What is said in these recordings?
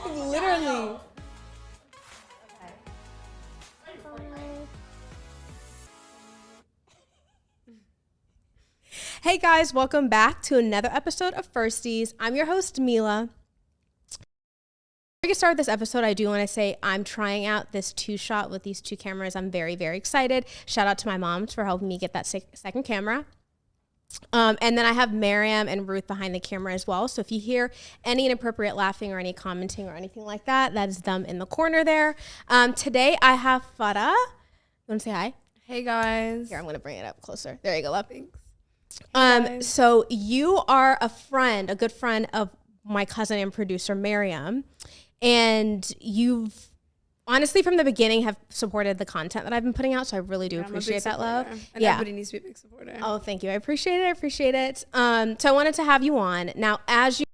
Literally. Hey guys, welcome back to another episode of Firsties. I'm your host, Mila. Before we get started this episode, I do want to say I'm trying out this 2-shot with these 2 cameras. I'm very, very excited. Shout out to my moms for helping me get that second camera. And then I have Miriam and Ruth behind the camera as well. So if you hear any inappropriate laughing or any commenting or anything like that, that is them in the corner there. Today I have Farah. You want to say hi? Hey guys. Here, I'm going to bring it up closer. There you go, love. Thanks. So you are a good friend of my cousin and producer, Miriam. And you've honestly from the beginning have supported the content that I've been putting out. So I really do appreciate that love. And everybody needs to be a big supporter. Oh, thank you. I appreciate it. So I wanted to have you on. Now, as you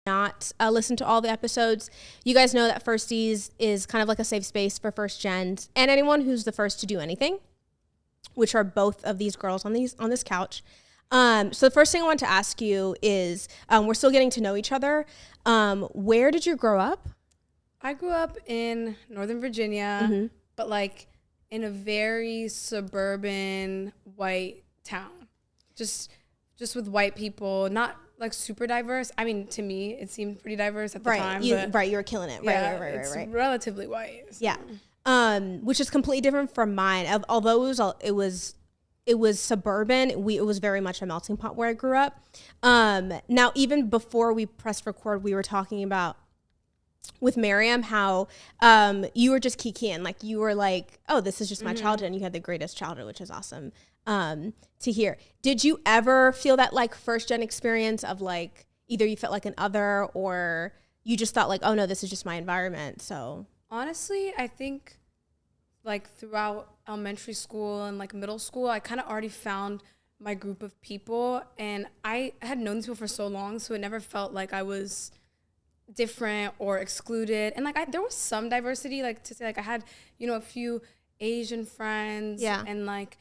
not listen to all the episodes, you guys know that Firsties is kind of like a safe space for first gens and anyone who's the first to do anything, which are both of these girls on this couch. So the first thing I want to ask you is, we're still getting to know each other. Where did you grow up? I grew up in Northern Virginia, but like in a very suburban white town, just with white people, not like super diverse. I mean, to me, it seemed pretty diverse at the time. You were killing it. Yeah, right. It's relatively white. So. Yeah. Which is completely different from mine. Although it was suburban, it was very much a melting pot where I grew up. Now, even before we pressed record, we were talking about with Miriam how you were just kikiing. Like you were like, oh, this is just my childhood, and you had the greatest childhood, which is awesome to hear. Did you ever feel that like first gen experience of like either you felt like an other or you just thought like, oh no, this is just my environment? So honestly, I think like throughout elementary school and like middle school, I kind of already found my group of people, and I had known these people for so long, so it never felt like I was different or excluded. And like there was some diversity, like to say like I had, a few Asian friends and like,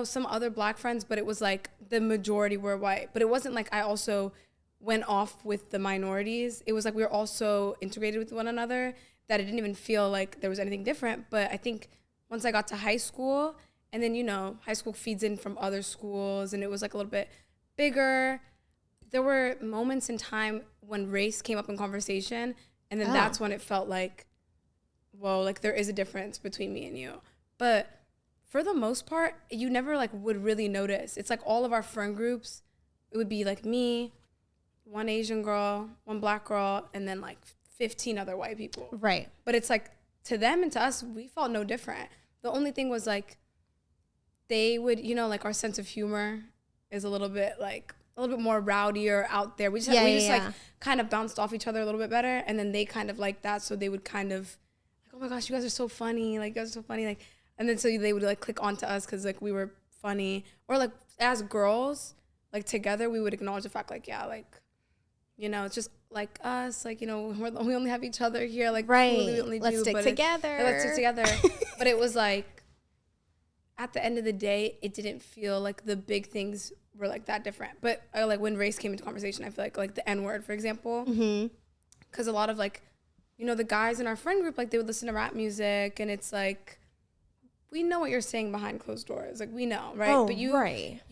some other Black friends, but it was like the majority were white. But it wasn't like I also went off with the minorities. It was like we were also integrated with one another, that it didn't even feel like there was anything different. But I think once I got to high school, and then, high school feeds in from other schools, and it was like a little bit bigger, there were moments in time when race came up in conversation, and then that's when it felt like, whoa, like there is a difference between me and you. But for the most part, you never like would really notice. It's like all of our friend groups, it would be like me, one Asian girl, one Black girl, and then like 15 other white people. Right. But it's like to them and to us, we felt no different. The only thing was like they would, like our sense of humor is a little bit more rowdy or out there. We just like kind of bounced off each other a little bit better, and then they kind of like that, so they would kind of like, oh my gosh, you guys are so funny, like and then so they would like click onto us because like we were funny, or like as girls like together we would acknowledge the fact like it's just like us, like we only have each other here, like right, let's stick together. But it was like at the end of the day, it didn't feel like the big things were like that different. But like when race came into conversation, I feel like the N-word, for example, because a lot of like the guys in our friend group, like they would listen to rap music, and it's like we know what you're saying behind closed doors, like we know, right? Oh, but you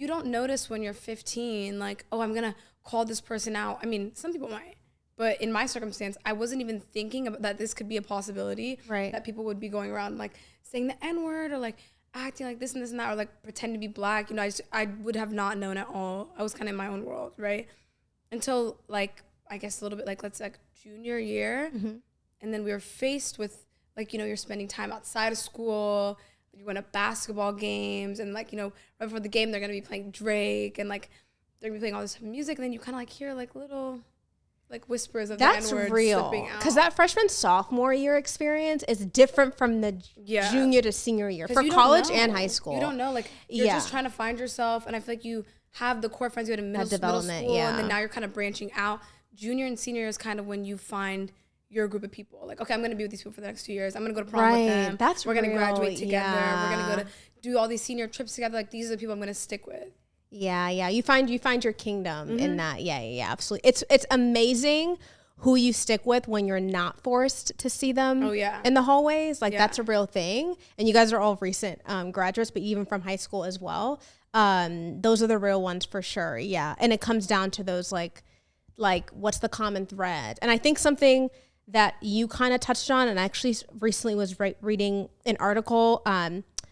don't notice when you're 15, like, oh, I'm gonna call this person out. I mean, some people might, but in my circumstance, I wasn't even thinking about that this could be a possibility, right? That people would be going around like saying the N-word or like acting like this and this and that, or like pretend to be Black. I would have not known at all. I was kind of in my own world, right? Until like, I guess a little bit like, let's like junior year. And then we were faced with like, you're spending time outside of school, you went to basketball games, and like, right before the game, they're going to be playing Drake, and like, they're going to be playing all this type of music. And then you kind of like hear like little like whispers of the N-word slipping out. That's real. Because that freshman, sophomore year experience is different from the junior to senior year for college and high school. You don't know. Like, you're just trying to find yourself. And I feel like you have the core friends you had in middle school. And then now you're kind of branching out. Junior and senior is kind of when you find your group of people. Like, okay, I'm going to be with these people for the next 2 years. I'm going to go to prom with them. We're going to graduate together. We're going to go to do all these senior trips together. Like, these are the people I'm going to stick with. Yeah. You find your kingdom in that. Yeah, absolutely. It's amazing who you stick with when you're not forced to see them in the hallways. Like that's a real thing. And you guys are all recent graduates, but even from high school as well. Those are the real ones for sure. Yeah. And it comes down to those like what's the common thread? And I think something that you kind of touched on, and I actually recently was reading an article,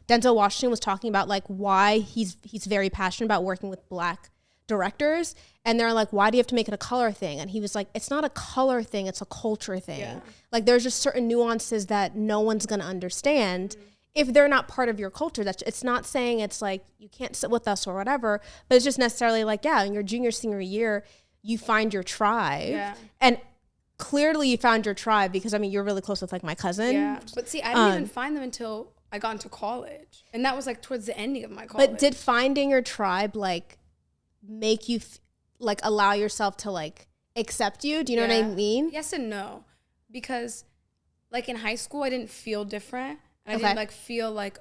Denzel Washington was talking about like why he's very passionate about working with Black directors, and they're like, why do you have to make it a color thing? And he was like, it's not a color thing, it's a culture thing. Like there's just certain nuances that no one's gonna understand if they're not part of your culture. It's not saying it's like you can't sit with us or whatever, but it's just necessarily like, in your junior, senior year, you find your tribe. And clearly you found your tribe because I mean you're really close with like my cousin. But see, I didn't even find them until I got into college, and that was like towards the ending of my college. But did finding your tribe like make you like allow yourself to like accept you? Do you know what I mean? Yes and no, because like in high school I didn't feel different, and I didn't like feel like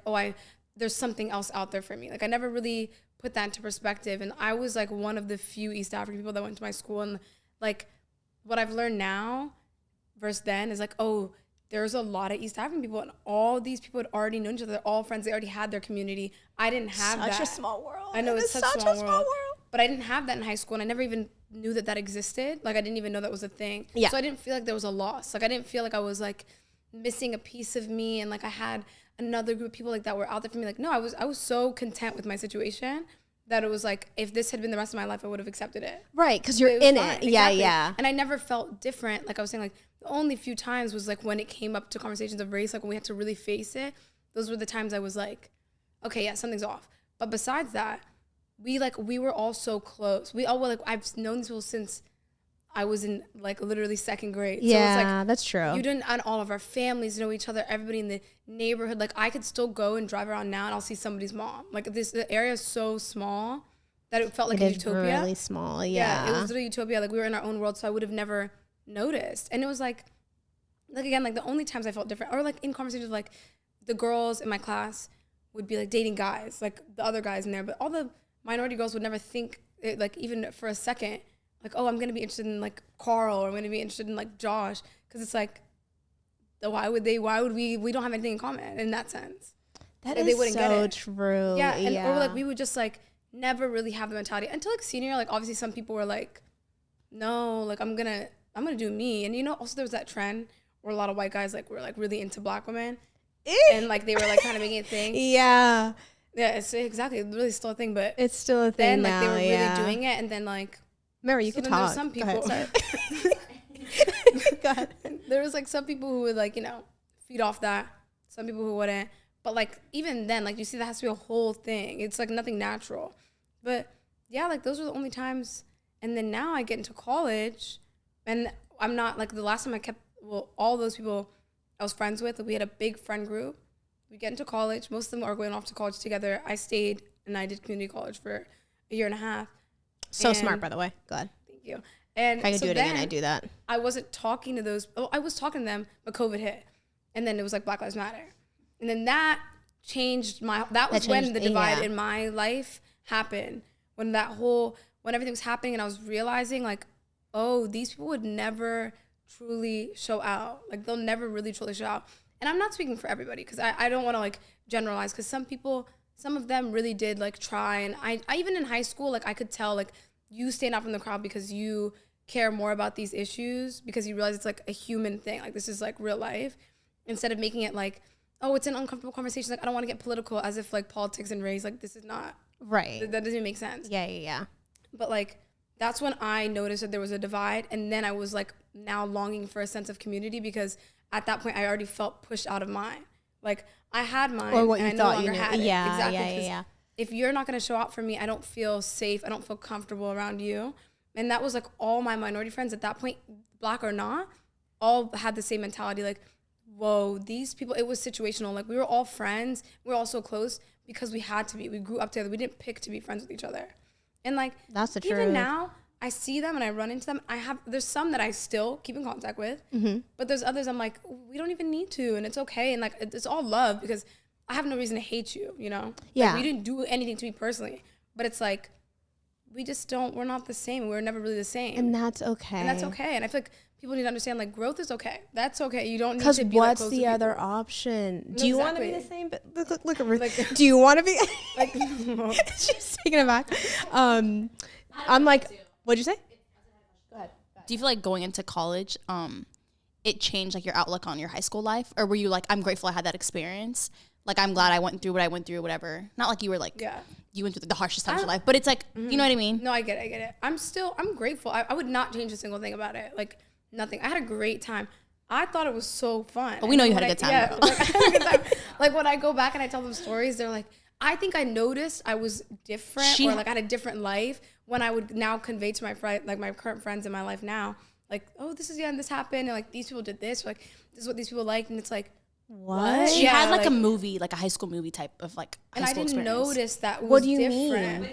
there's something else out there for me. Like I never really put that into perspective, and I was like one of the few East African people that went to my school, and like what I've learned now versus then is like, there's a lot of East African people, and all these people had already known each other. They're all friends. They already had their community. I didn't have that. Such a small world. I know it's such a small world. But I didn't have that in high school, and I never even knew that existed. Like I didn't even know that was a thing. So I didn't feel like there was a loss. Like I didn't feel like I was like missing a piece of me, and like I had another group of people like that were out there for me. Like no, I was so content with my situation that it was like, if this had been the rest of my life, I would have accepted it. Right, because you're in it. Exactly. Yeah. And I never felt different. Like I was saying, like the only few times was like when it came up to conversations of race, like when we had to really face it. Those were the times I was like, okay, yeah, something's off. But besides that, we were all so close. We all were like, I've known these people since I was in like literally second grade. Yeah, so it's like, that's true. And all of our families know each other, everybody in the neighborhood. Like I could still go and drive around now and I'll see somebody's mom. Like the area is so small that it felt like a utopia. Really small, It was literally utopia. Like we were in our own world, so I would have never noticed. And it was like again, like the only times I felt different, or like in conversations, like the girls in my class would be like dating guys, like the other guys in there, but all the minority girls would never think it, like even for a second, like, I'm gonna be interested in like Carl, or I'm gonna be interested in like Josh, because it's like, why would we don't have anything in common in that sense. That is so true. Or like we would just like never really have the mentality until like senior. Like obviously some people were like, no, like I'm gonna do me. And also there was that trend where a lot of white guys like were like really into Black women, and like they were like kind of making it a thing. Yeah, it's exactly, it's really still a thing, but it's still a thing. Then like now, they were really doing it, and then like Mary, you can talk. Some people. Go ahead. There was like some people who would like feed off that. Some people who wouldn't. But like even then, like you see, that has to be a whole thing. It's like nothing natural. But yeah, like those were the only times. And then now I get into college, and I'm not like the last time I kept all those people I was friends with. We had a big friend group. We get into college. Most of them are going off to college together. I stayed and I did community college for a year and a half. So smart, by the way. Go ahead. Thank you. And if I could do it again, I'd do that. I wasn't talking to those. I was talking to them, but COVID hit, and then it was like Black Lives Matter, and then that changed when the divide in my life happened. When everything was happening, and I was realizing like, these people would never truly show out. Like they'll never really truly show out. And I'm not speaking for everybody, because I don't want to like generalize, because some of them really did like try. And I even in high school, like I could tell like you stand out from the crowd because you care more about these issues, because you realize it's like a human thing. Like this is like real life, instead of making it like, it's an uncomfortable conversation. Like I don't want to get political, as if like politics and race, like this is not right. That doesn't even make sense. Yeah. But like that's when I noticed that there was a divide, and then I was like now longing for a sense of community, because at that point I already felt pushed out of mine. Like I had mine, or what and you I thought no longer you knew. had it. Yeah, exactly. yeah. If you're not going to show out for me, I don't feel safe. I don't feel comfortable around you. And that was like all my minority friends at that point, Black or not, all had the same mentality. Like, whoa, these people, it was situational. Like we were all friends. We were all so close because we had to be. We grew up together. We didn't pick to be friends with each other. And like, that's the truth. Even now, I see them and I run into them. There's some that I still keep in contact with, but there's others I'm like, we don't even need to, and it's okay. And like, it's all love, because I have no reason to hate you, Yeah. Like, you didn't do anything to me personally, but it's like, we just don't, we're not the same. We're never really the same. And that's okay. And that's okay. And I feel like people need to understand, like, growth is okay. That's okay. You don't need to because be what's like, the other option? Do you want to be the same? But look at Ruth. Like, do you want to be like? She's taking it back. I'm like, what'd you say? Go ahead. Do you feel like going into college, it changed like your outlook on your high school life, or were you like, I'm grateful I had that experience? Like, I'm glad I went through what I went through, whatever. Not like you were like, you went through the harshest times of your life, but it's like, you know what I mean? No, I get it. I'm grateful. I would not change a single thing about it. Like, nothing. I had a great time. I thought it was so fun. But we know you had a good time. Yeah, like, I had a good time. Like, when I go back and I tell them stories, they're like, I think I noticed I was different, or like I had a different life when I would now convey to my current friends in my life now, like, oh, and this happened, and like these people did this, or, like, this is what these people liked, and it's like, what? She had like a movie, like a high school movie type of like high school experience. And I didn't notice that was what do you different. mean?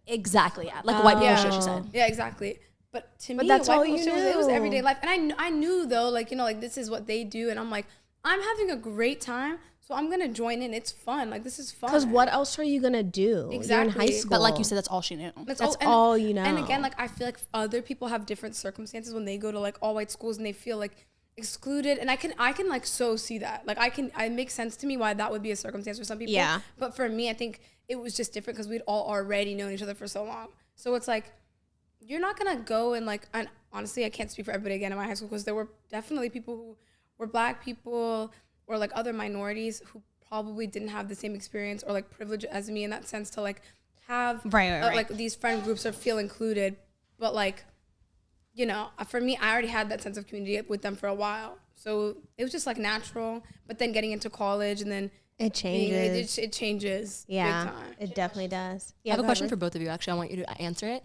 Exactly, yeah. Like white people shit, she said. Yeah, exactly. But to me, that's white all people you shit knew. it was everyday life. And I knew though, like, you know, like, this is what they do, and I'm like, I'm having a great time, so I'm gonna join in. It's fun. Like, this is fun. Because what else are you gonna do? Exactly. You're in high school. But like you said, that's all she knew. That's all you know. And again, like, I feel like other people have different circumstances when they go to like all white schools and they feel like excluded, and I can like so see that. Like, it makes sense to me why that would be a circumstance for some people. Yeah. But for me, I think it was just different because we'd all already known each other for so long. So it's like, you're not gonna go and like, and honestly, I can't speak for everybody again in my high school, because there were definitely people who were Black people or like other minorities who probably didn't have the same experience or like privilege as me in that sense to like have right. like these friend groups or feel included. But like, you know, for me, I already had that sense of community with them for a while. So it was just like natural. But then getting into college and then it changes. It changes. Yeah, big time. it definitely does. Yeah, I have a question for both of you. Actually, I want you to answer it.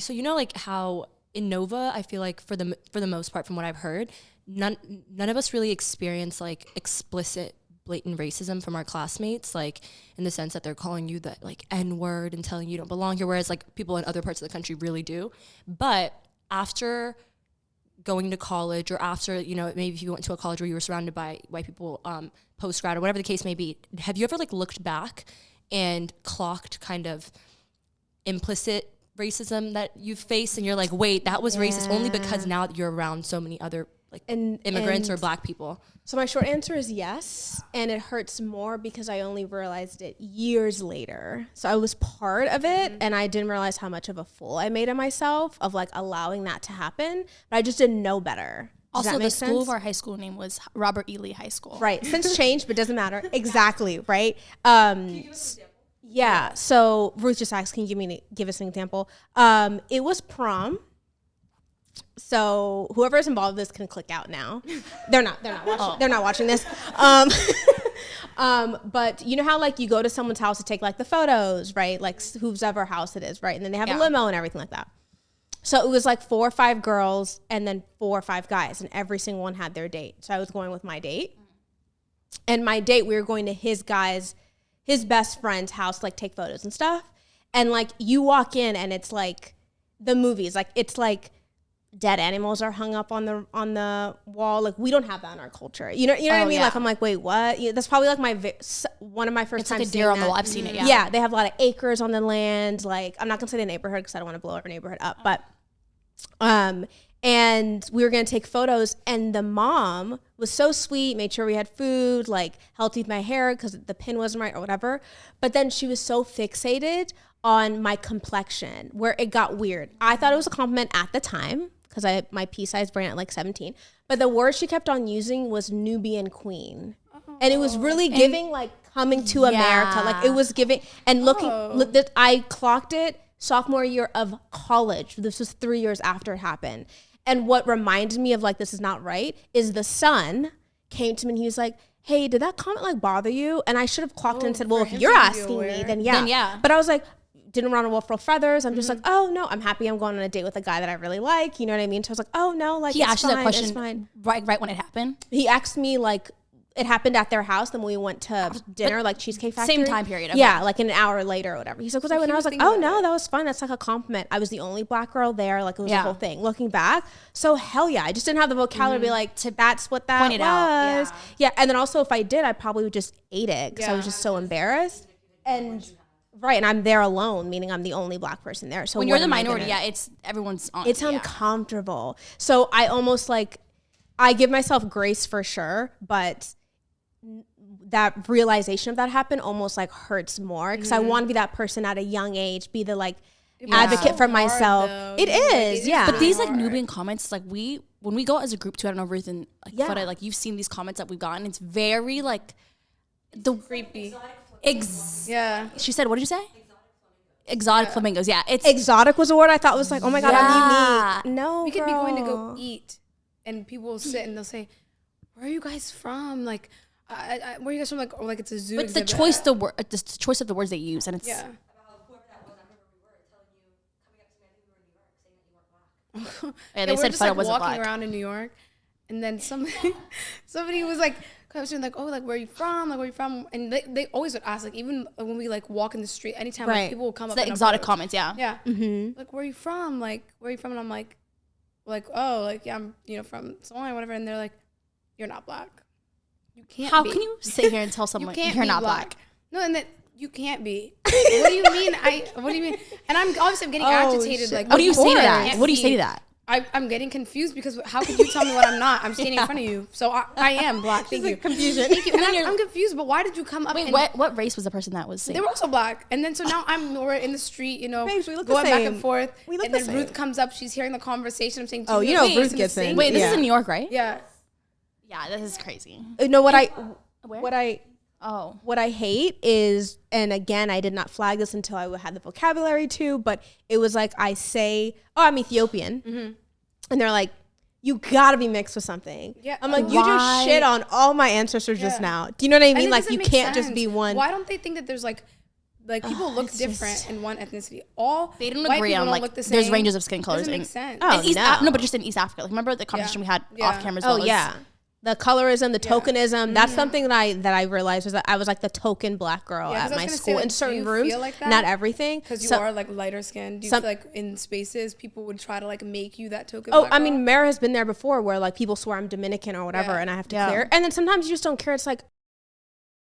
So you know, like how in Nova, I feel like for the most part, from what I've heard, none of us really experience like explicit, blatant racism from our classmates, like in the sense that they're calling you the like N-word and telling you don't belong here, whereas like people in other parts of the country really do. But after going to college, or after, you know, maybe if you went to a college where you were surrounded by white people, post-grad or whatever the case may be, have you ever like looked back and clocked kind of implicit racism that you've faced, and you're like, wait, that was racist only because now you're around so many other like immigrants or Black people? So my short answer is yes, and it hurts more because I only realized it years later. So I was part of it, and I didn't realize how much of a fool I made of myself of like allowing that to happen, but I just didn't know better. Does Also, that make the school sense? of our high school name was Robert E. Lee High School. Right, since changed, but doesn't matter. Exactly, right? Yeah, so Ruth just asked, can you give us an example? It was prom. So whoever's involved in this can click out now. They're not watching. They're not watching this. But you know how like you go to someone's house to take like the photos, right? Like whose ever house it is, right? And then they have a limo and everything like that. So it was like 4 or 5 girls and then 4 or 5 guys, and every single one had their date. So I was going with my date, and my date, we were going to his best friend's house, like take photos and stuff. And like you walk in and it's like the movies, like it's like dead animals are hung up on the wall. Like we don't have that in our culture. You know what I mean? Yeah. Like I'm like, wait, what? Yeah, that's probably like one of my first It's times. like a deer on the wall. I've seen it. Yeah, they have a lot of acres on the land. Like I'm not gonna say the neighborhood because I don't want to blow our neighborhood up, but and we were gonna take photos, and the mom was so sweet, made sure we had food, like helped with my hair because the pin wasn't right or whatever. But then she was so fixated on my complexion where it got weird. I thought it was a compliment at the time because my pea-sized brain at like 17. But the word she kept on using was Nubian queen. And it was really giving like coming to America. Like it was giving, and I clocked it sophomore year of college. This was 3 years after it happened. And what reminded me of like, this is not right, is the son came to me and he was like, hey, did that comment like bother you? And I should have clocked it and said, well, if you're asking me, then yeah. But I was like, didn't run on ruffle feathers. I'm just like, oh no, I'm happy I'm going on a date with a guy that I really like. You know what I mean? So I was like, oh no, like He asked you that question it's fine. right when it happened? He asked me like, it happened at their house. Then we went to dinner, like Cheesecake Factory. Same time period. Okay. Yeah, like an hour later or whatever. He's like, I was like, oh no, that was fun. That's like a compliment. I was the only Black girl there. Like it was the whole thing. Looking back, so hell yeah, I just didn't have the vocabulary to be like, that's what that point it out. was. Yeah, and then also if I did, I probably would just ate it because I was just so embarrassed. And Right, and I'm there alone, meaning I'm the only black person there. So when you're the minority, it's everyone's on. It's uncomfortable. So I almost like, I give myself grace for sure, but that realization of that happened almost like hurts more because I want to be that person at a young age, be the like advocate for myself. It is, yeah. But these like Nubian comments, like when we go as a group too, I don't know, Ruth and Farah, like you've seen these comments that we've gotten. It's very like creepy. She said, what did you say? Exotic flamingos. Yeah, it's exotic was a word I thought was like, oh my god, I'm unique. No, we could be going to go eat, and people will sit and they'll say, "Where are you guys from?" Like, where are you guys from? Like, or like it's a zoo. But it's the choice the choice of the words they use, and it's they said Farah wasn't walking around in New York, and then somebody was like, like, oh, like where are you from? Like where are you from? And they always would ask, like even when we like walk in the street, anytime like, people will come up. The exotic comments, yeah. Mm-hmm. Like where are you from? Like where are you from? And I'm like, oh, like yeah, I'm from Somalia or whatever. And they're like, you're not black. You can't. How can you sit here and tell someone you're not black? No, and that you can't be. What do you mean? What do you mean? And I'm getting agitated. Shit. Like, what do you say to that? What do you say to that? I'm getting confused because how could you tell me what I'm not? I'm standing in front of you, so I am black. Thank you. Confusion. Thank you. And I'm confused, but why did you come up? Wait, what race was the person that was saying? They were also black, and then so now we're in the street, Babes, we look going the same. back and forth. We look and the then same. Ruth comes up, she's hearing the conversation. I'm saying, Ruth gets in. Wait, this is in New York, right? Yeah. Yeah, this is crazy. You know what What I hate is, and again, I did not flag this until I had the vocabulary to, but it was like I say, oh, I'm Ethiopian. Mm-hmm. And they're like, you gotta be mixed with something. Yeah. I'm like, you just shit on all my ancestors just now. Do you know what I mean? Like, you can't just be one. Why don't they think that there's like people look different in one ethnicity? They don't agree on like there's ranges of skin colors. Doesn't make sense. No, but just in East Africa. Like, remember the conversation we had off camera as well? Oh, yeah. The colorism, the tokenism, that's something that I realized was that I was like the token black girl at my school in certain rooms, like not everything. Because you are like lighter skinned. Do you feel like in spaces people would try to like make you that token black girl? I mean, Mara has been there before where like people swear I'm Dominican or whatever and I have to clear. And then sometimes you just don't care. It's like,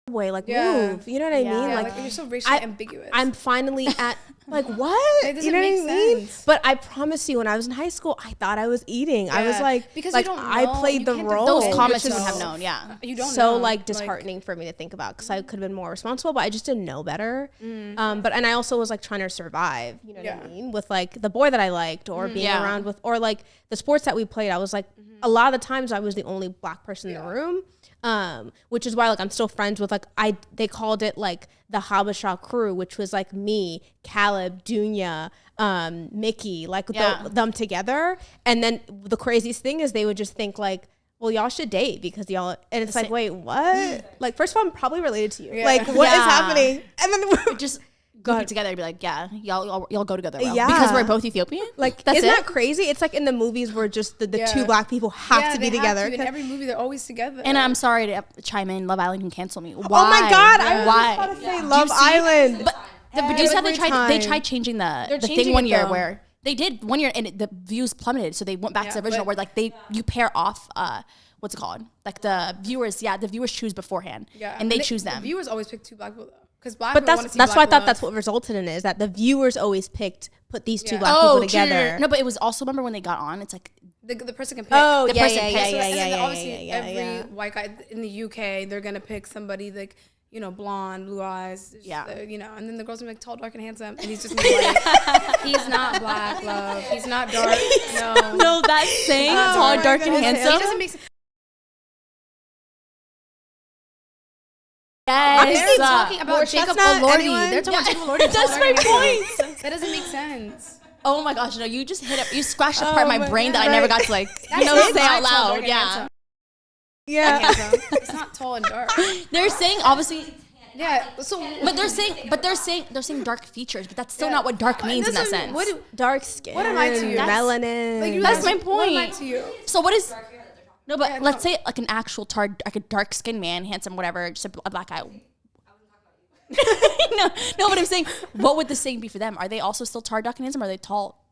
move. You know what I mean? Like you're so racially ambiguous. I'm finally at like what? It doesn't make sense. But I promise you, when I was in high school, I thought I was eating. I was like, because like, you don't know. I played the role. Those comments you would have known, yeah. You don't so know. like disheartening for me to think about because I could have been more responsible, but I just didn't know better. And I also was like trying to survive. You know what I mean? With like the boy that I liked, or being around with, or like the sports that we played. I was like, a lot of the times I was the only black person in the room. Which is why like I'm still friends with like they called it like the Habesha crew, which was like me, Caleb, Dunya, Mickey, like them together. And then the craziest thing is they would just think like, well, y'all should date because y'all, and it's like, wait, what? Like, first of all, I'm probably related to you. Like, what is happening? And then we're just go together and be like, yeah, y'all go together. Well. Yeah, because we're both Ethiopian. Like, isn't that crazy? It's like in the movies where just the two black people have to be together. In every movie, they're always together. And I'm sorry to chime in. Love Island can cancel me. Why? Oh my god, I was about to say Love Island. But do you see how they tried changing the thing one year where they did 1 year and the views plummeted, so they went back to the original where like you pair off what's it called? Like the viewers choose beforehand. Yeah. And they choose them. The viewers always pick two black people though. But that's why I thought that's what resulted in is that the viewers always put these two black people together. True. No, but it was also, remember when they got on, it's like the person can pick. Oh, the person picks. Obviously, every white guy in the UK, they're gonna pick somebody like blonde, blue eyes. And then the girls are like tall, dark, and handsome, and he's just like, he's not black, love. He's not dark. No, that's saying tall, dark, and handsome. He doesn't make sense. Yes. They're talking about Jacob Elordi. They're talking about Jacob Elordi. That's my point. That doesn't make sense. Oh my gosh, no, you just you scratched a part of my brain that I never got to like, say out loud. Yeah. It's not tall and dark. They're saying obviously. Yeah. So, but they're saying dark features, but that's still not what dark means in that sense. Dark skin. What am I to you? Melanin. That's my point. What am I to you? So what is? No, but let's say like an actual like a dark skinned man, handsome, whatever, just a black guy. no, but I'm saying, what would the saying be for them? Are they also still tall, dark, and handsome? Or are they tall?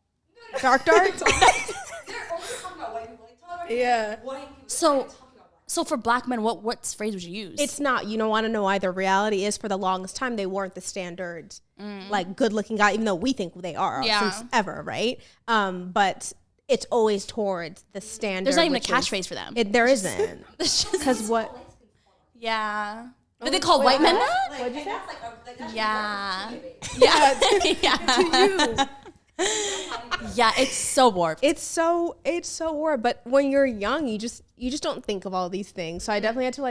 Dark? Yeah. So So for black men, what phrase would you use? It's not. You don't want to know why. The reality is, for the longest time, they weren't the standard, like, good-looking guy, even though we think they are since ever, right? But it's always towards the standard. There's not even a catchphrase for them. There isn't. Because what? Yeah. But they call white men that? What'd you say? Yeah. Yeah. Yeah. Yeah, it's so warped. It's so warped. But when you're young, you just don't think of all these things. So I definitely had to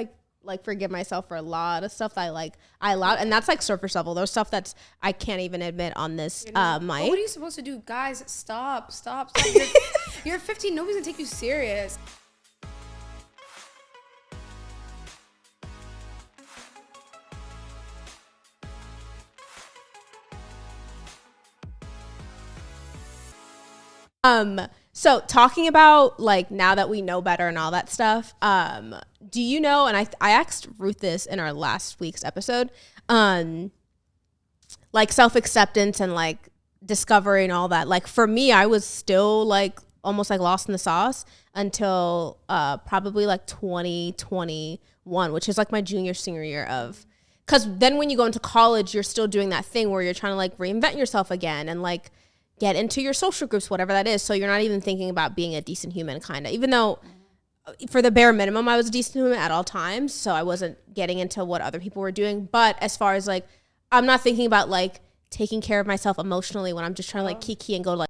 like forgive myself for a lot of stuff that I allowed, and that's like surface level. There's stuff that's I can't even admit on this mic. What are you supposed to do, guys? Stop. You're 15. Nobody's gonna take you serious. So talking about like now that we know better and all that stuff, do you know, and I asked Ruth this in our last week's episode, like self-acceptance and like discovery and all that. Like for me, I was still like almost like lost in the sauce until probably like 2021, which is like my senior year of, because then when you go into college, you're still doing that thing where you're trying to like reinvent yourself again and like get into your social groups, whatever that is. So you're not even thinking about being a decent human, kind of, even though for the bare minimum, I was a decent human at all times. So I wasn't getting into what other people were doing. But as far as like, I'm not thinking about like taking care of myself emotionally when I'm just trying to like kiki and go like,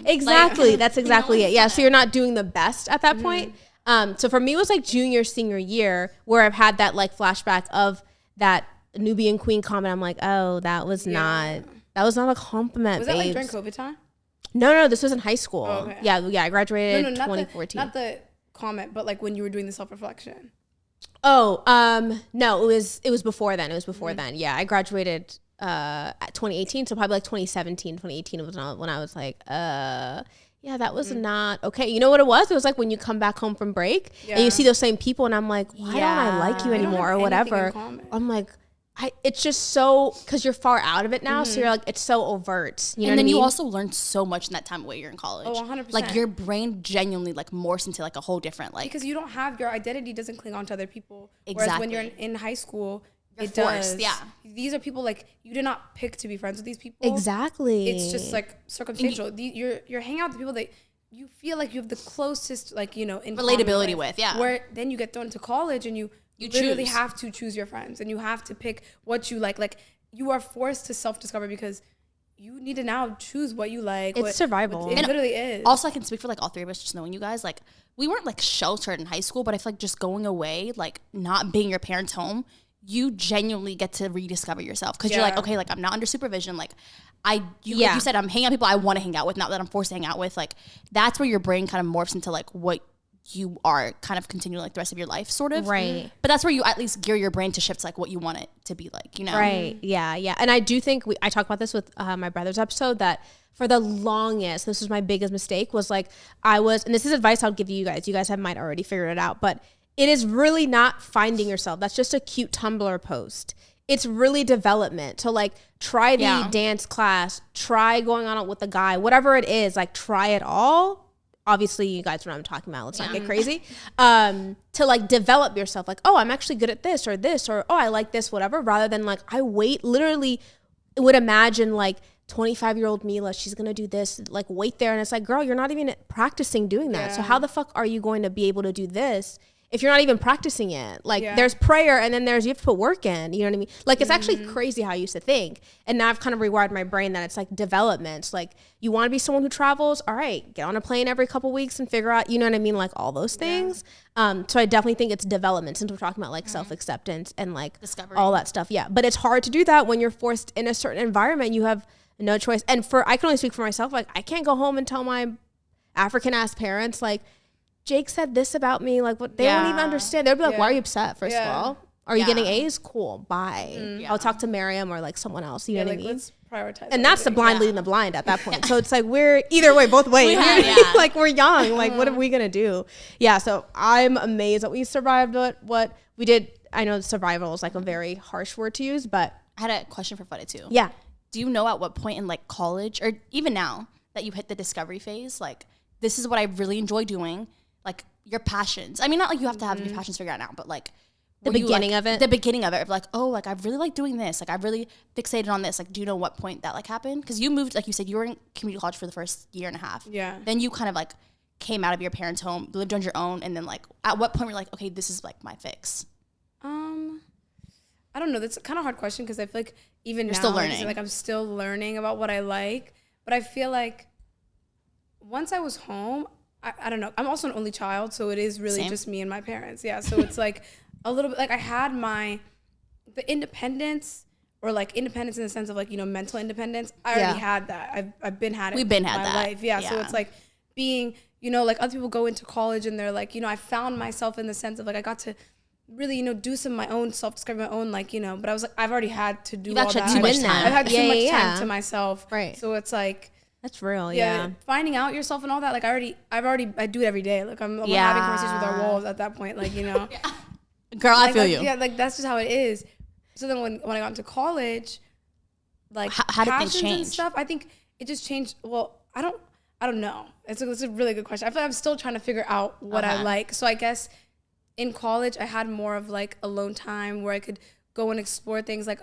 exactly. Like, that's exactly it. Yeah. So you're not doing the best at that point. So for me, it was like senior year where I've had that like flashback of that Nubian queen comment. I'm like, oh, that was not a compliment. Was that like during COVID time? No, this was in high school. Oh, okay. Yeah, I graduated 2014. Not the comment, but like when you were doing the self-reflection. Oh, no, it was before then. Then. Yeah, I graduated at 2018, so probably like 2017, 2018 was when I was like, yeah, that was not okay. You know what it was? It was like when you come back home from break and you see those same people and I'm like, why don't I like you anymore or whatever? I'm like, it's just so, because you're far out of it now, so you're like, it's so overt. You know and then what I mean? You also learn so much in that time while you're in college. Oh, 100%. Like your brain genuinely like morphs into like a whole different like. Because you don't have, your identity doesn't cling on to other people. Exactly. Whereas when you're in high school, you're it forced, does. yeah. These are people like, you did not pick to be friends with these people. Exactly. It's just like circumstantial. You're hanging out with people that you feel like you have the closest, like, you know, in relatability with, yeah. Where then you get thrown into college and you literally have to choose your friends and you have to pick what you like. Like you are forced to self-discover because you need to now choose what you like. It's survival. It literally is. Also, I can speak for like all three of us, just knowing you guys, like we weren't like sheltered in high school, but I feel like just going away, like not being your parents' home, you genuinely get to rediscover yourself because you're like, okay, like I'm not under supervision. Like like you said, I'm hanging out with people I want to hang out with, not that I'm forced to hang out with. Like that's where your brain kind of morphs into like what you are kind of continuing like the rest of your life, sort of. Right. But that's where you at least gear your brain to shift to like what you want it to be like, you know? Right. Yeah. And I do think I talk about this with my brother's episode that for the longest, this was my biggest mistake, was like and this is advice I'll give you guys. You guys might already figured it out, but it is really not finding yourself. That's just a cute Tumblr post. It's really development. So like try the dance class, try going on with a guy, whatever it is, like try it all. Obviously you guys know what I'm talking about. Let's not get crazy. To like develop yourself, like, oh, I'm actually good at this, or oh, I like this, whatever, rather than like, I literally would imagine like 25-year-old Mila, she's going to do this, like wait there. And it's like, girl, you're not even practicing doing that. So how the fuck are you going to be able to do this if you're not even practicing it? Like there's prayer and then you have to put work in, you know what I mean? Like it's actually crazy how I used to think. And now I've kind of rewired my brain that it's like development. Like you want to be someone who travels, all right, get on a plane every couple weeks and figure out, you know what I mean? Like all those things. So I definitely think it's development, since we're talking about like self-acceptance and like discovery, all that stuff. Yeah. But it's hard to do that when you're forced in a certain environment. You have no choice. And I can only speak for myself. Like I can't go home and tell my African ass parents, like, Jake said this about me, like what they won't even understand. They'll be like, why are you upset? First of all, are you getting A's? Cool, bye. I'll talk to Miriam or like someone else. You know what I mean? Let's prioritize. And that's the blind leading the blind at that point. So it's like we're either way, both ways. Like we're young. Like what are we gonna do? Yeah. So I'm amazed that we survived what we did. I know survival is like a very harsh word to use, but I had a question for Fudda too. Yeah. Do you know at what point in like college or even now that you hit the discovery phase, like this is what I really enjoy doing? Like your passions. I mean, not like you have to have your passions figured out now, but like The beginning of it. The beginning of it. Like, oh, like I really like doing this. Like I really fixated on this. Like, do you know what point that like happened? Because you moved, like you said, you were in community college for the first year and a half. Yeah. Then you kind of like came out of your parents' home, lived on your own, and then like at what point were you like, okay, this is like my fix? I don't know. That's a kind of hard question because I feel like even now, still learning. like I'm still learning about what I like. But I feel like once I was home, I don't know. I'm also an only child, so it is really just me and my parents. Yeah, so it's like a little bit like I had the independence, or like independence in the sense of like, you know, mental independence. I already had that. I've been had it. We've been had my that. life. Yeah, so it's like being, you know, like other people go into college and they're like, you know, I found myself in the sense of like I got to really, you know, do some of my own self-discovery, my own, like, you know, but I was like, I've already had to do all that. Too much time. I've had too much time to myself. Right. So it's like, that's real. Yeah. Finding out yourself and all that. Like I do it every day. Like I'm having conversations with our walls at that point. Like, you know, girl, like, I feel you. Yeah. Like that's just how it is. So then when I got into college, like how did things change? And stuff, I think it just changed. Well, I don't know. It's a really good question. I feel like I'm still trying to figure out what I like. So I guess in college, I had more of like alone time where I could go and explore things like,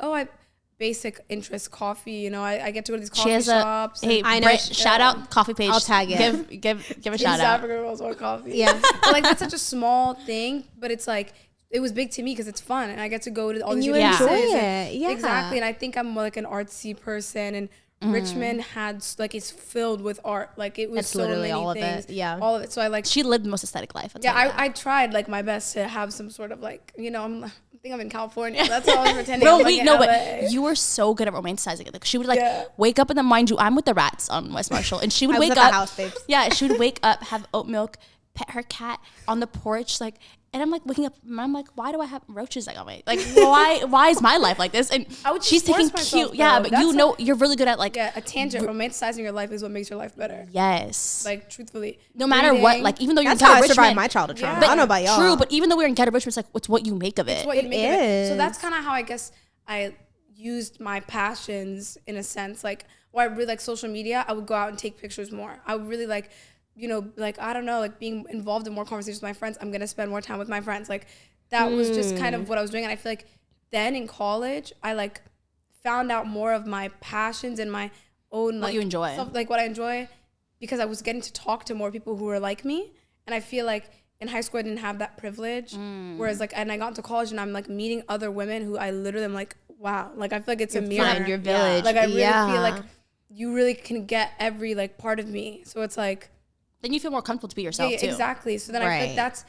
basic interest, coffee, you know, I get to go to these coffee shops. I know. Shout out coffee page. I'll tag it. Give a shout out. African girls want coffee. Yeah. But like that's such a small thing, but it's like, it was big to me because it's fun and I get to go to all these you places. enjoy it. Yeah. Exactly. And I think I'm more like an artsy person, and Richmond had like, it's filled with art. Like it was That's so literally many all things. of it. Yeah. All of it. So I like, She lived the most aesthetic life. I tried like my best to have some sort of like, you know, I think I'm in California. That's all I was pretending. But you were so good at romanticizing it. Like she would like wake up, and then mind you, I'm with the rats on West Marshall, and she would wake up. The house, babes. Yeah, she would wake up, have oat milk, pet her cat on the porch, like. And I'm like waking up, and I'm like, why do I have roaches like on my, like, why is my life like this? And she's taking cute, but you know, you're really good at like. Yeah, a tangent. Romanticizing your life is what makes your life better. Yes. Like, truthfully. No matter what, like, even though you're That's how I Richmond, survived my childhood trauma. I don't know about y'all. True, but even though we're in ghetto Richmond, it's like, it's what you make of it. It's what you make of it. So that's kind of how I guess I used my passions in a sense. Like, I really like social media. I would go out and take pictures more. I would really like, you know, like, I don't know, like being involved in more conversations with my friends. I'm going to spend more time with my friends. Like, that was just kind of what I was doing. And I feel like then in college, I like found out more of my passions and my own, like, what you enjoy. Stuff, like what I enjoy, because I was getting to talk to more people who were like me. And I feel like in high school, I didn't have that privilege. Whereas like, and I got into college and I'm like meeting other women who I literally am like, wow. Like, I feel like it's a mirror. Find your village. Like, I really feel like you really can get every like part of me. So it's like, then you feel more comfortable to be yourself too. Exactly. So then I feel like that's,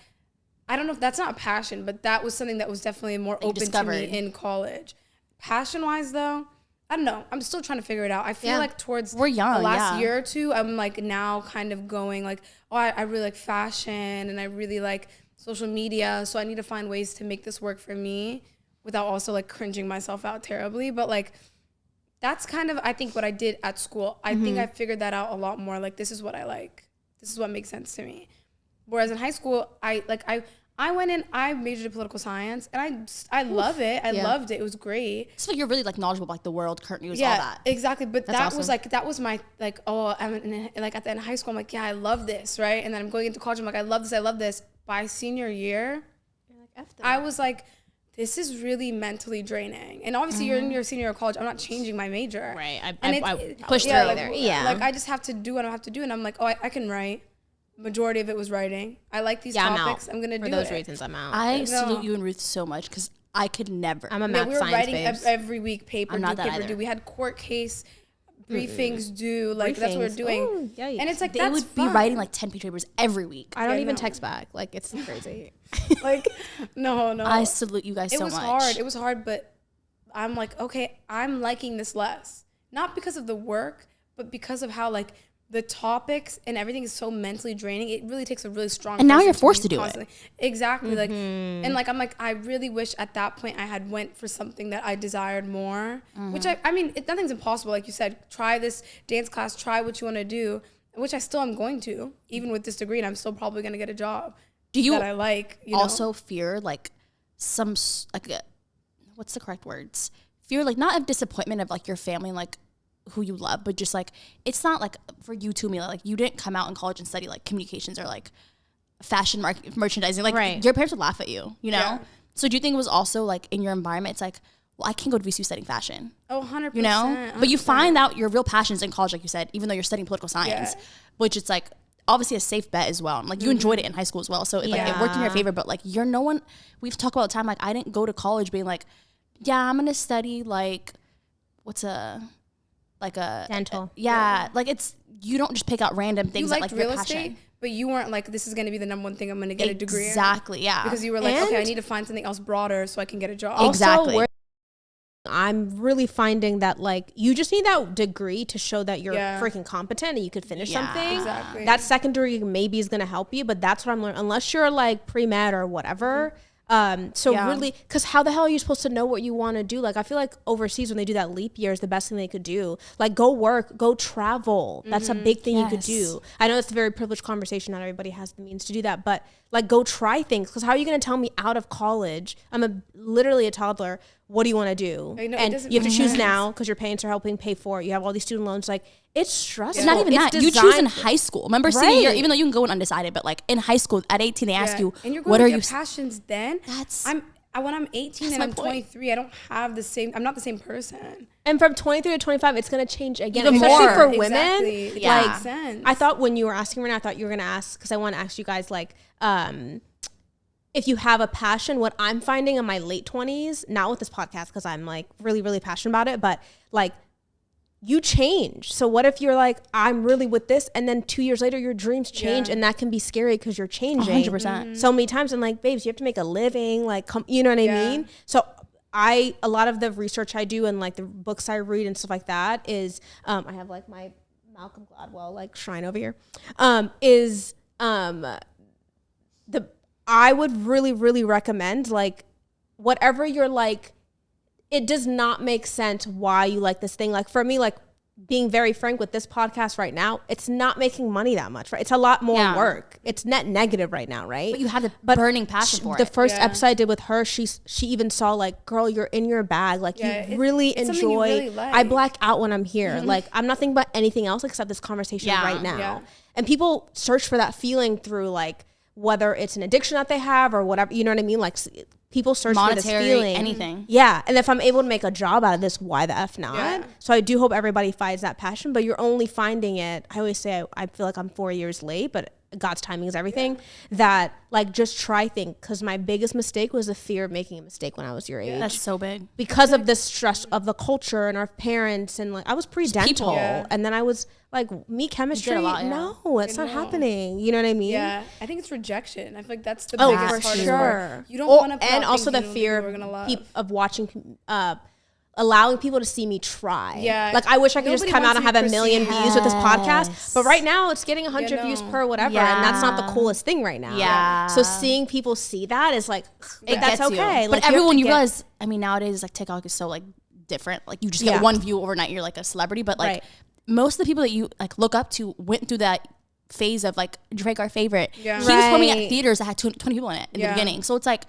I don't know if that's not a passion, but that was something that was definitely more open to me in college. Passion-wise, though, I don't know. I'm still trying to figure it out. I feel like towards we're young, the last year or two, I'm like now kind of going like, I really like fashion and I really like social media. So I need to find ways to make this work for me without also like cringing myself out terribly. But like, that's kind of, I think, what I did at school. I think I figured that out a lot more. Like, this is what I like. This is what makes sense to me. Whereas in high school, I went in, I majored in political science, and I love it. I loved it. It was great. So you're really like knowledgeable, like the world, current news, all that. Exactly. But That's that awesome. was like, that was my like, I'm in, like at the end of high school, I'm like, yeah, I love this, right? And then I'm going into college, I'm like, I love this. By senior year, I was like, this is really mentally draining. And obviously you're in your senior year of college, I'm not changing my major. Right. I pushed through like, there. Yeah. Like, I just have to do what I have to do. And I'm like, I can write. Majority of it was writing. I like these topics. I'm gonna do it. For those reasons, I'm out. I salute you and Ruth so much because I could never. I'm a math we were science writing babes. every week, paper I'm due, not that paper either. due. We had court case briefings due. Like, that's what we're Briefings. doing. Ooh, yikes. And it's like, They that's would fun. be writing like 10-page papers every week. I don't Yeah, even no. text back. Like, it's crazy. Like, no. I salute you guys so much. It was hard. It was hard, but I'm like, okay, I'm liking this less. Not because of the work, but because of how like the topics and everything is so mentally draining. It really takes a really strong. And now person you're forced be to do constantly. Exactly. Like, and like, I'm like, I really wish at that point I had went for something that I desired more, which I mean, nothing's impossible. Like you said, try this dance class, try what you want to do, which I still am going to, even with this degree, and I'm still probably going to get a job. Do you that I like, you also know? fear like some like what's the correct words? Fear like not of disappointment of like your family, like who you love, but just like it's not like for you too, Mila. Like you didn't come out in college and study like communications or like fashion merchandising. Like Right. your parents would laugh at you, you know? Yeah. So do you think it was also like in your environment, it's like, well, I can't go to VCU studying fashion. Oh, 100%. You know? But you find out your real passions in college, like you said, even though you're studying political science, which it's like obviously a safe bet as well. And like you enjoyed it in high school as well. So it, like it worked in your favor, but like you're no one, we've talked about all the time, like I didn't go to college being like, yeah, I'm going to study like, Dental. Like it's, you don't just pick out random things You that liked like your real passion. estate, but you weren't like, this is going to be the number one thing I'm going to get a degree in. Exactly, yeah. Because you were like, And okay, I need to find something else broader so I can get a job. Exactly. Also, I'm really finding that like you just need that degree to show that you're freaking competent and you could finish something. Exactly. That secondary maybe is going to help you, but that's what I'm learning. Unless you're like pre-med or whatever. Really, because how the hell are you supposed to know what you want to do? Like I feel like overseas when they do that leap year is the best thing they could do. Like go work, go travel. That's a big thing you could do. I know it's a very privileged conversation. Not everybody has the means to do that, but like go try things. Because how are you going to tell me out of college? I'm literally a toddler. What do you want to do? I know, and it you have to make choose sense. now because your parents are helping pay for it. You have all these student loans. Like it's stressful. It's not even that. You choose in high school. Remember, senior year, even though you can go in undecided, but like in high school at 18, they ask you, and you're going what are with you? your passions then? When I'm 18 and I'm 23, I don't have the same, I'm not the same person. And from 23 to 25, it's going to change again. Even Especially more. for women. Exactly. It Like, makes sense. I thought when you were asking right now, I thought you were going to ask, because I want to ask you guys, like, if you have a passion, what I'm finding in my late 20s, not with this podcast, because I'm like really, really passionate about it, but like, you change. So what if you're like, I'm really with this, and then 2 years later your dreams change, and that can be scary because you're changing 100%. so many times. And like, babes, you have to make a living, like, you know what I mean? So a lot of the research I do and like the books I read and stuff like that is, I have like my Malcolm Gladwell like shrine over here, I would really, really recommend like whatever you're like, it does not make sense why you like this thing. Like for me, like being very frank with this podcast right now, it's not making money that much, right? It's a lot more work. It's net negative right now, right? But you have the burning passion for The it. first episode I did with her, she even saw like, girl, you're in your bag. Like you really enjoy. You really like. I black out when I'm here. Like I'm not thinking about anything else except this conversation right now. Yeah. And people search for that feeling through like, whether it's an addiction that they have or whatever, you know what I mean? Like people search for this feeling. Anything. Yeah. And if I'm able to make a job out of this, why the F not? Yeah. So I do hope everybody finds that passion, but you're only finding it. I always say I feel like I'm 4 years late, but God's timing is everything. That like just try things. Because my biggest mistake was the fear of making a mistake when I was your age. That's so big. Because of the stress of the culture and our parents, and like I was pre-dental, and then I was like, me chemistry, no, it's not happening. You know what I mean? Yeah, I think it's rejection. I feel like that's the biggest part. Sure. You don't want to, and also the fear of watching, allowing people to see me try. Yeah, like I wish I could just nobody come out wants and to have be a million perceived. views with this podcast, but right now it's getting 100 views per whatever, and that's not the Yeah. coolest thing right now. Yeah. So seeing people see that is like, It that's gets you. okay. But Like, everyone, you realize, I mean, nowadays like TikTok is so like different. Like you just get Yeah. one view overnight, you're like a celebrity. But like most of the people that you like look up to went through that phase of like Drake, our favorite. Yeah. He was performing at Right. theaters that had 20 people in it in the beginning. So it's like,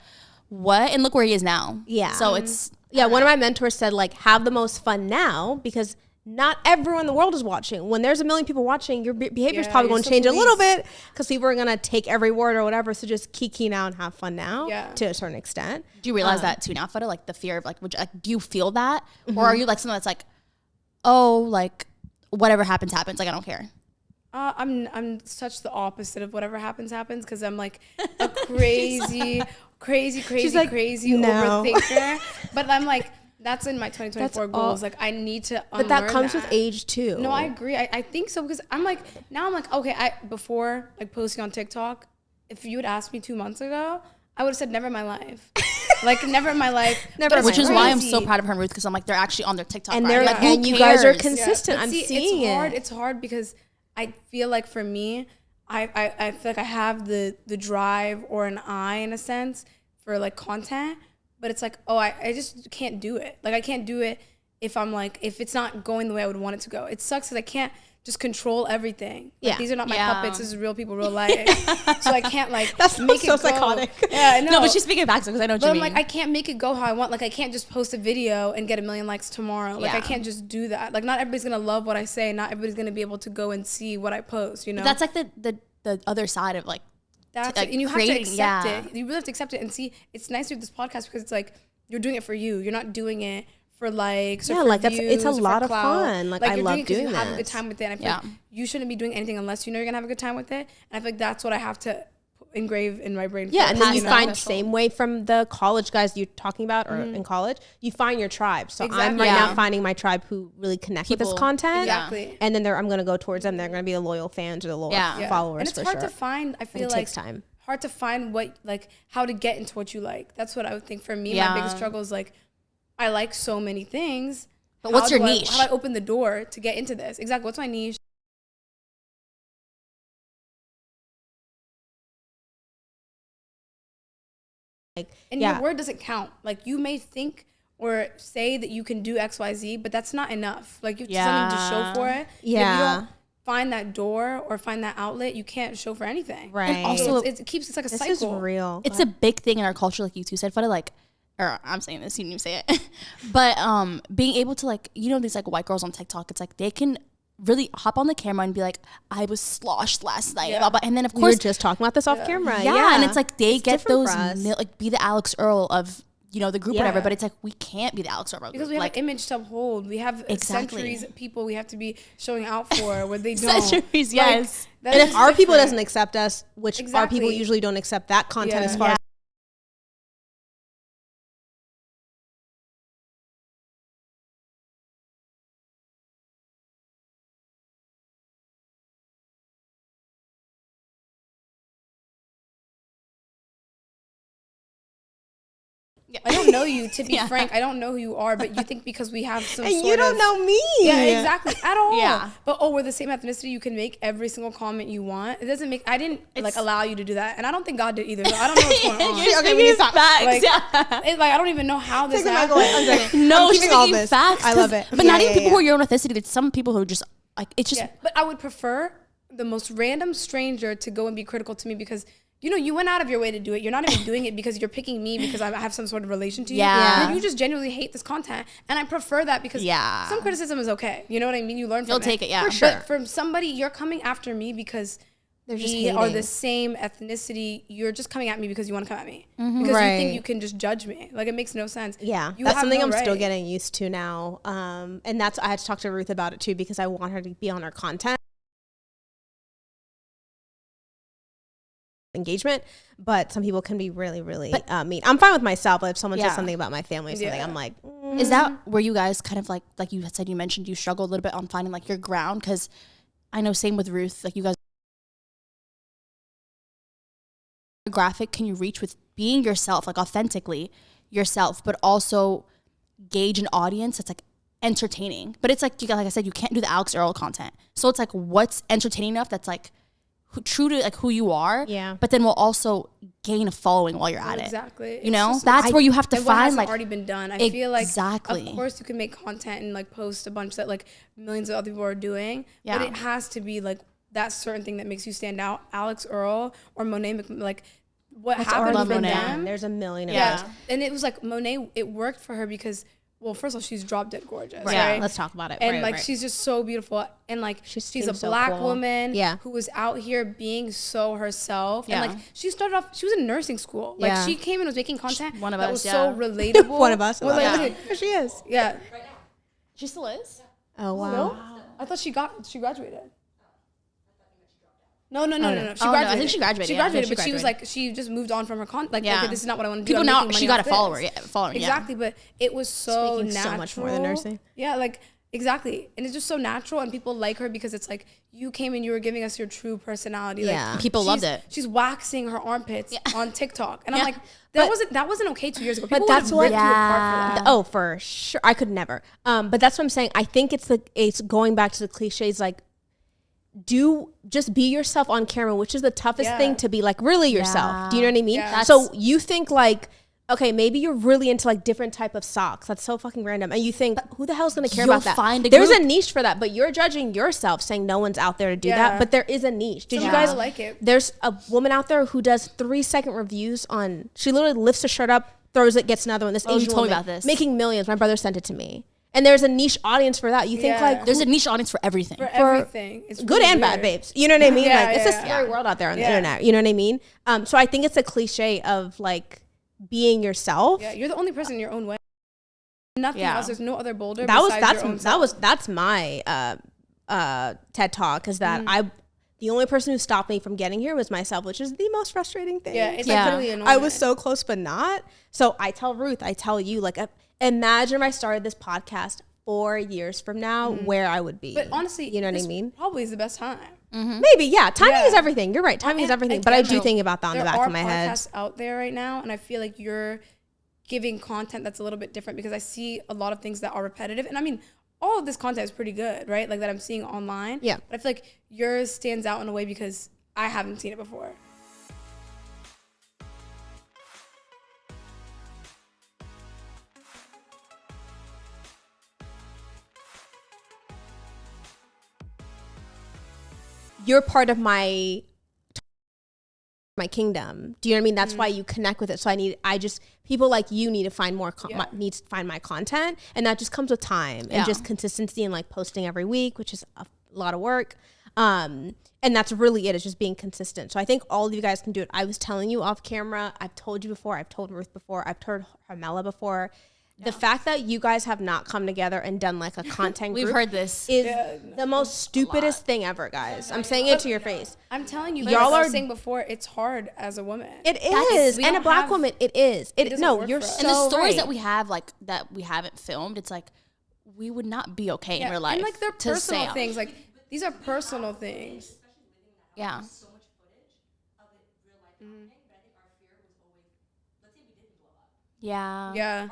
what? And look where he is now. Yeah. So it's Yeah, one of my mentors said, like, have the most fun now because not everyone in the world is watching. When there's a million people watching, your behavior is probably you're going to so change a little police. bit because people are going to take every word or whatever. So just kiki now and have fun now Yeah. to a certain extent. do you realize that too now, Farah? Like the fear of like, do you feel that? Or are you like someone that's like, oh, like whatever happens, happens. Like I don't care. I'm such the opposite of whatever happens because I'm like a crazy like, no. overthinker. But I'm like, that's in my 2024 goals. Like I need to But that unlearn comes with age too. No, I agree. I think so because I'm like, now I'm like, okay, before like posting on TikTok, if you had asked me 2 months ago, I would have said never in my life. Like never in my life. Never in Which my is life. why I'm so proud of her and Ruth because I'm like, they're actually on their TikTok. And right? they're like, who and you guys are cares? consistent. But I'm see, seeing it's hard. it. It's hard because I feel like for me, I feel like I have the drive or an eye in a sense for like content, but it's like, oh, I just can't do it. Like I can't do it if it's not going the way I would want it to go. It sucks because I can't just control everything. Like, these are not my puppets. This is real people, real life. So I can't like make so it go. psychotic. Yeah, No, but she's speaking back because I know what but you I'm mean. like, I can't make it go how I want. Like, I can't just post a video and get 1 million likes tomorrow. Like, I can't just do that. Like, not everybody's gonna love what I say. Not everybody's gonna be able to go and see what I post. You know, that's like the other side of like that's it. And you have to accept it. You really have to accept it and see. It's nice to do this podcast because it's like you're doing it for you. You're not doing it for likes or for views. It's a lot of fun. Like I love doing it. You have a good this. time with it. And I feel like you shouldn't be doing anything unless you know you're gonna have a good time with it. And I feel like that's what I have to engrave in my brain. Yeah, and then you find same way from the college guys you're talking about, or in college, you find your tribe. So I'm right now finding my tribe who really connect with this content. Exactly. And then I'm gonna go towards them. They're gonna be the loyal fans or the loyal followers. And it's hard to find. I feel like it takes time. Hard to find what how to get into what you like. That's what I would think for me. My biggest struggle is like I like so many things. But what's your niche? How do I open the door to get into this? Exactly. What's my niche? And your word doesn't count. Like you may think or say that you can do XYZ, but that's not enough. Like you have something to show for it. Yeah. If you don't find that door or find that outlet, you can't show for anything. Right. And also, it's like a cycle. This is real. It's a big thing in our culture, like you two said, Farah, like, or I'm saying this, you didn't even say it. But being able to like, these like white girls on TikTok, it's like they can really hop on the camera and be like, I was sloshed last night. Yeah. And then of course we were just talking about this off camera. Yeah. And it's like they get those like be the Alex Earl of the group, whatever. But it's like we can't be the Alex Earl because we have like, an image to uphold. We have centuries of people we have to be showing out for where they don't. Centuries, yes. And if our people doesn't accept us, which our people usually don't accept that content as far as I don't know you, to be frank. I don't know who you are, but you think because we have some and you don't know me. Yeah, exactly. At all. Yeah. But we're the same ethnicity. You can make every single comment you want. It doesn't make, I didn't allow you to do that. And I don't think God did either. So I don't know what's going on. Okay, we need to stop. I don't even know how this happened. No, she's all this. Facts. I love it. But not even people who are your own ethnicity. There's some people who just like, it's just. Yeah. But I would prefer the most random stranger to go and be critical to me because you went out of your way to do it. You're not even doing it because you're picking me because I have some sort of relation to you. Yeah. You just genuinely hate this content. And I prefer that because some criticism is okay. You know what I mean? You learn from it. You'll take it, yeah. For sure. But from somebody, you're coming after me because we are the same ethnicity. You're just coming at me because you want to come at me. Mm-hmm. Because you think you can just judge me. Like, it makes no sense. Yeah. That's something I'm still getting used to now. And I had to talk to Ruth about it too because I want her to be on her content. Engagement, but some people can be really mean. I'm fine with myself, but if someone says something about my family or something, I'm like, Is that where you guys kind of like you had said, you mentioned you struggled a little bit on finding like your ground? Because I know same with Ruth, like you guys, graphic can you reach with being yourself, like authentically yourself, but also gauge an audience that's like entertaining. But it's like I said, you can't do the Alex Earl content. So it's like what's entertaining enough that's like true to like who you are, but then will also gain a following while you're at it. Exactly. That's where you have to find like already been done. I feel like of course you can make content and like post a bunch that like millions of other people are doing, but it has to be like that certain thing that makes you stand out. Alex Earl or Monet, like what happened for them. There's a million of them. And it was like Monet. It worked for her because. Well, first of all, she's drop dead gorgeous. Right? Let's talk about it. And she's just so beautiful. And like she's a black woman who was out here being so herself. Yeah. And like she started off, she was in nursing school. Like she came and was making content that was so relatable. One of us. She is. Yeah. She still is? Oh wow. No? I thought she graduated. No. She graduated. I think she graduated. She graduated, but she was like, she just moved on from her okay, this is not what I want to do. People now, she got a following. Exactly, but it was so natural. So much more than nursing. Yeah, like, exactly. And it's just so natural, and people like her because it's like, you came and you were giving us your true personality. Yeah. Like, people loved it. She's waxing her armpits on TikTok. And I'm like, that wasn't okay 2 years ago. People but that's what, ripped you apart for that. Oh, for sure. I could never. But that's what I'm saying. I think it's going back to the cliches, like, just be yourself on camera, which is the toughest thing to be like really yourself. Do you know what I mean? Yeah. So you think like, okay, maybe you're really into like different type of socks. That's so fucking random. And you think, who the hell's going to care about that? There's a niche for that, but you're judging yourself saying no one's out there to do that. But there is a niche. Did you guys like it? There's a woman out there who does 3-second reviews on, she literally lifts a shirt up, throws it, gets another one. This Asian you told woman me about this. Making millions. My brother sent it to me. And there's a niche audience for that. You think like there's a niche audience for everything. For everything. It's good really and bad weird. babes. You know what I mean? Yeah, like it's yeah, a scary world out there on the internet. You know what I mean? So I think it's a cliche of like being yourself. Yeah, you're the only person in your own way. Nothing else. There's no other boulder. That's my TED talk is that the only person who stopped me from getting here was myself, which is the most frustrating thing. Yeah, it's like literally annoying. I was so close, but not. So I tell Ruth, I tell you, like, imagine if I started this podcast 4 years from now, where I would be. But honestly, you know what I mean? Probably is the best time. Maybe, yeah. Timing is everything. You're right. Timing is everything. But I do think about that on the back of my head. There are podcasts out there right now, and I feel like you're giving content that's a little bit different because I see a lot of things that are repetitive. And I mean, all of this content is pretty good, right? Like that I'm seeing online. Yeah. But I feel like yours stands out in a way because I haven't seen it before. You're part of my kingdom. Do you know what I mean? That's why you connect with it. So people like you need to find needs to find my content, and that just comes with time and just consistency and like posting every week, which is a lot of work. And that's really it. It's just being consistent. So I think all of you guys can do it. I was telling you off camera. I've told you before. I've told Ruth before. I've told Mila before. The fact that you guys have not come together and done like a content group. We've heard this. Is the most stupidest thing ever, guys. I'm saying it to your face. I'm telling you, y'all like I are was saying before, it's hard as a woman. It is. And a black woman, it is. You're so And the stories right. that we have, like, that we haven't filmed, it's like, we would not be okay in real life. And like they're personal things. Like these are personal things. Yeah. Yeah. Yeah.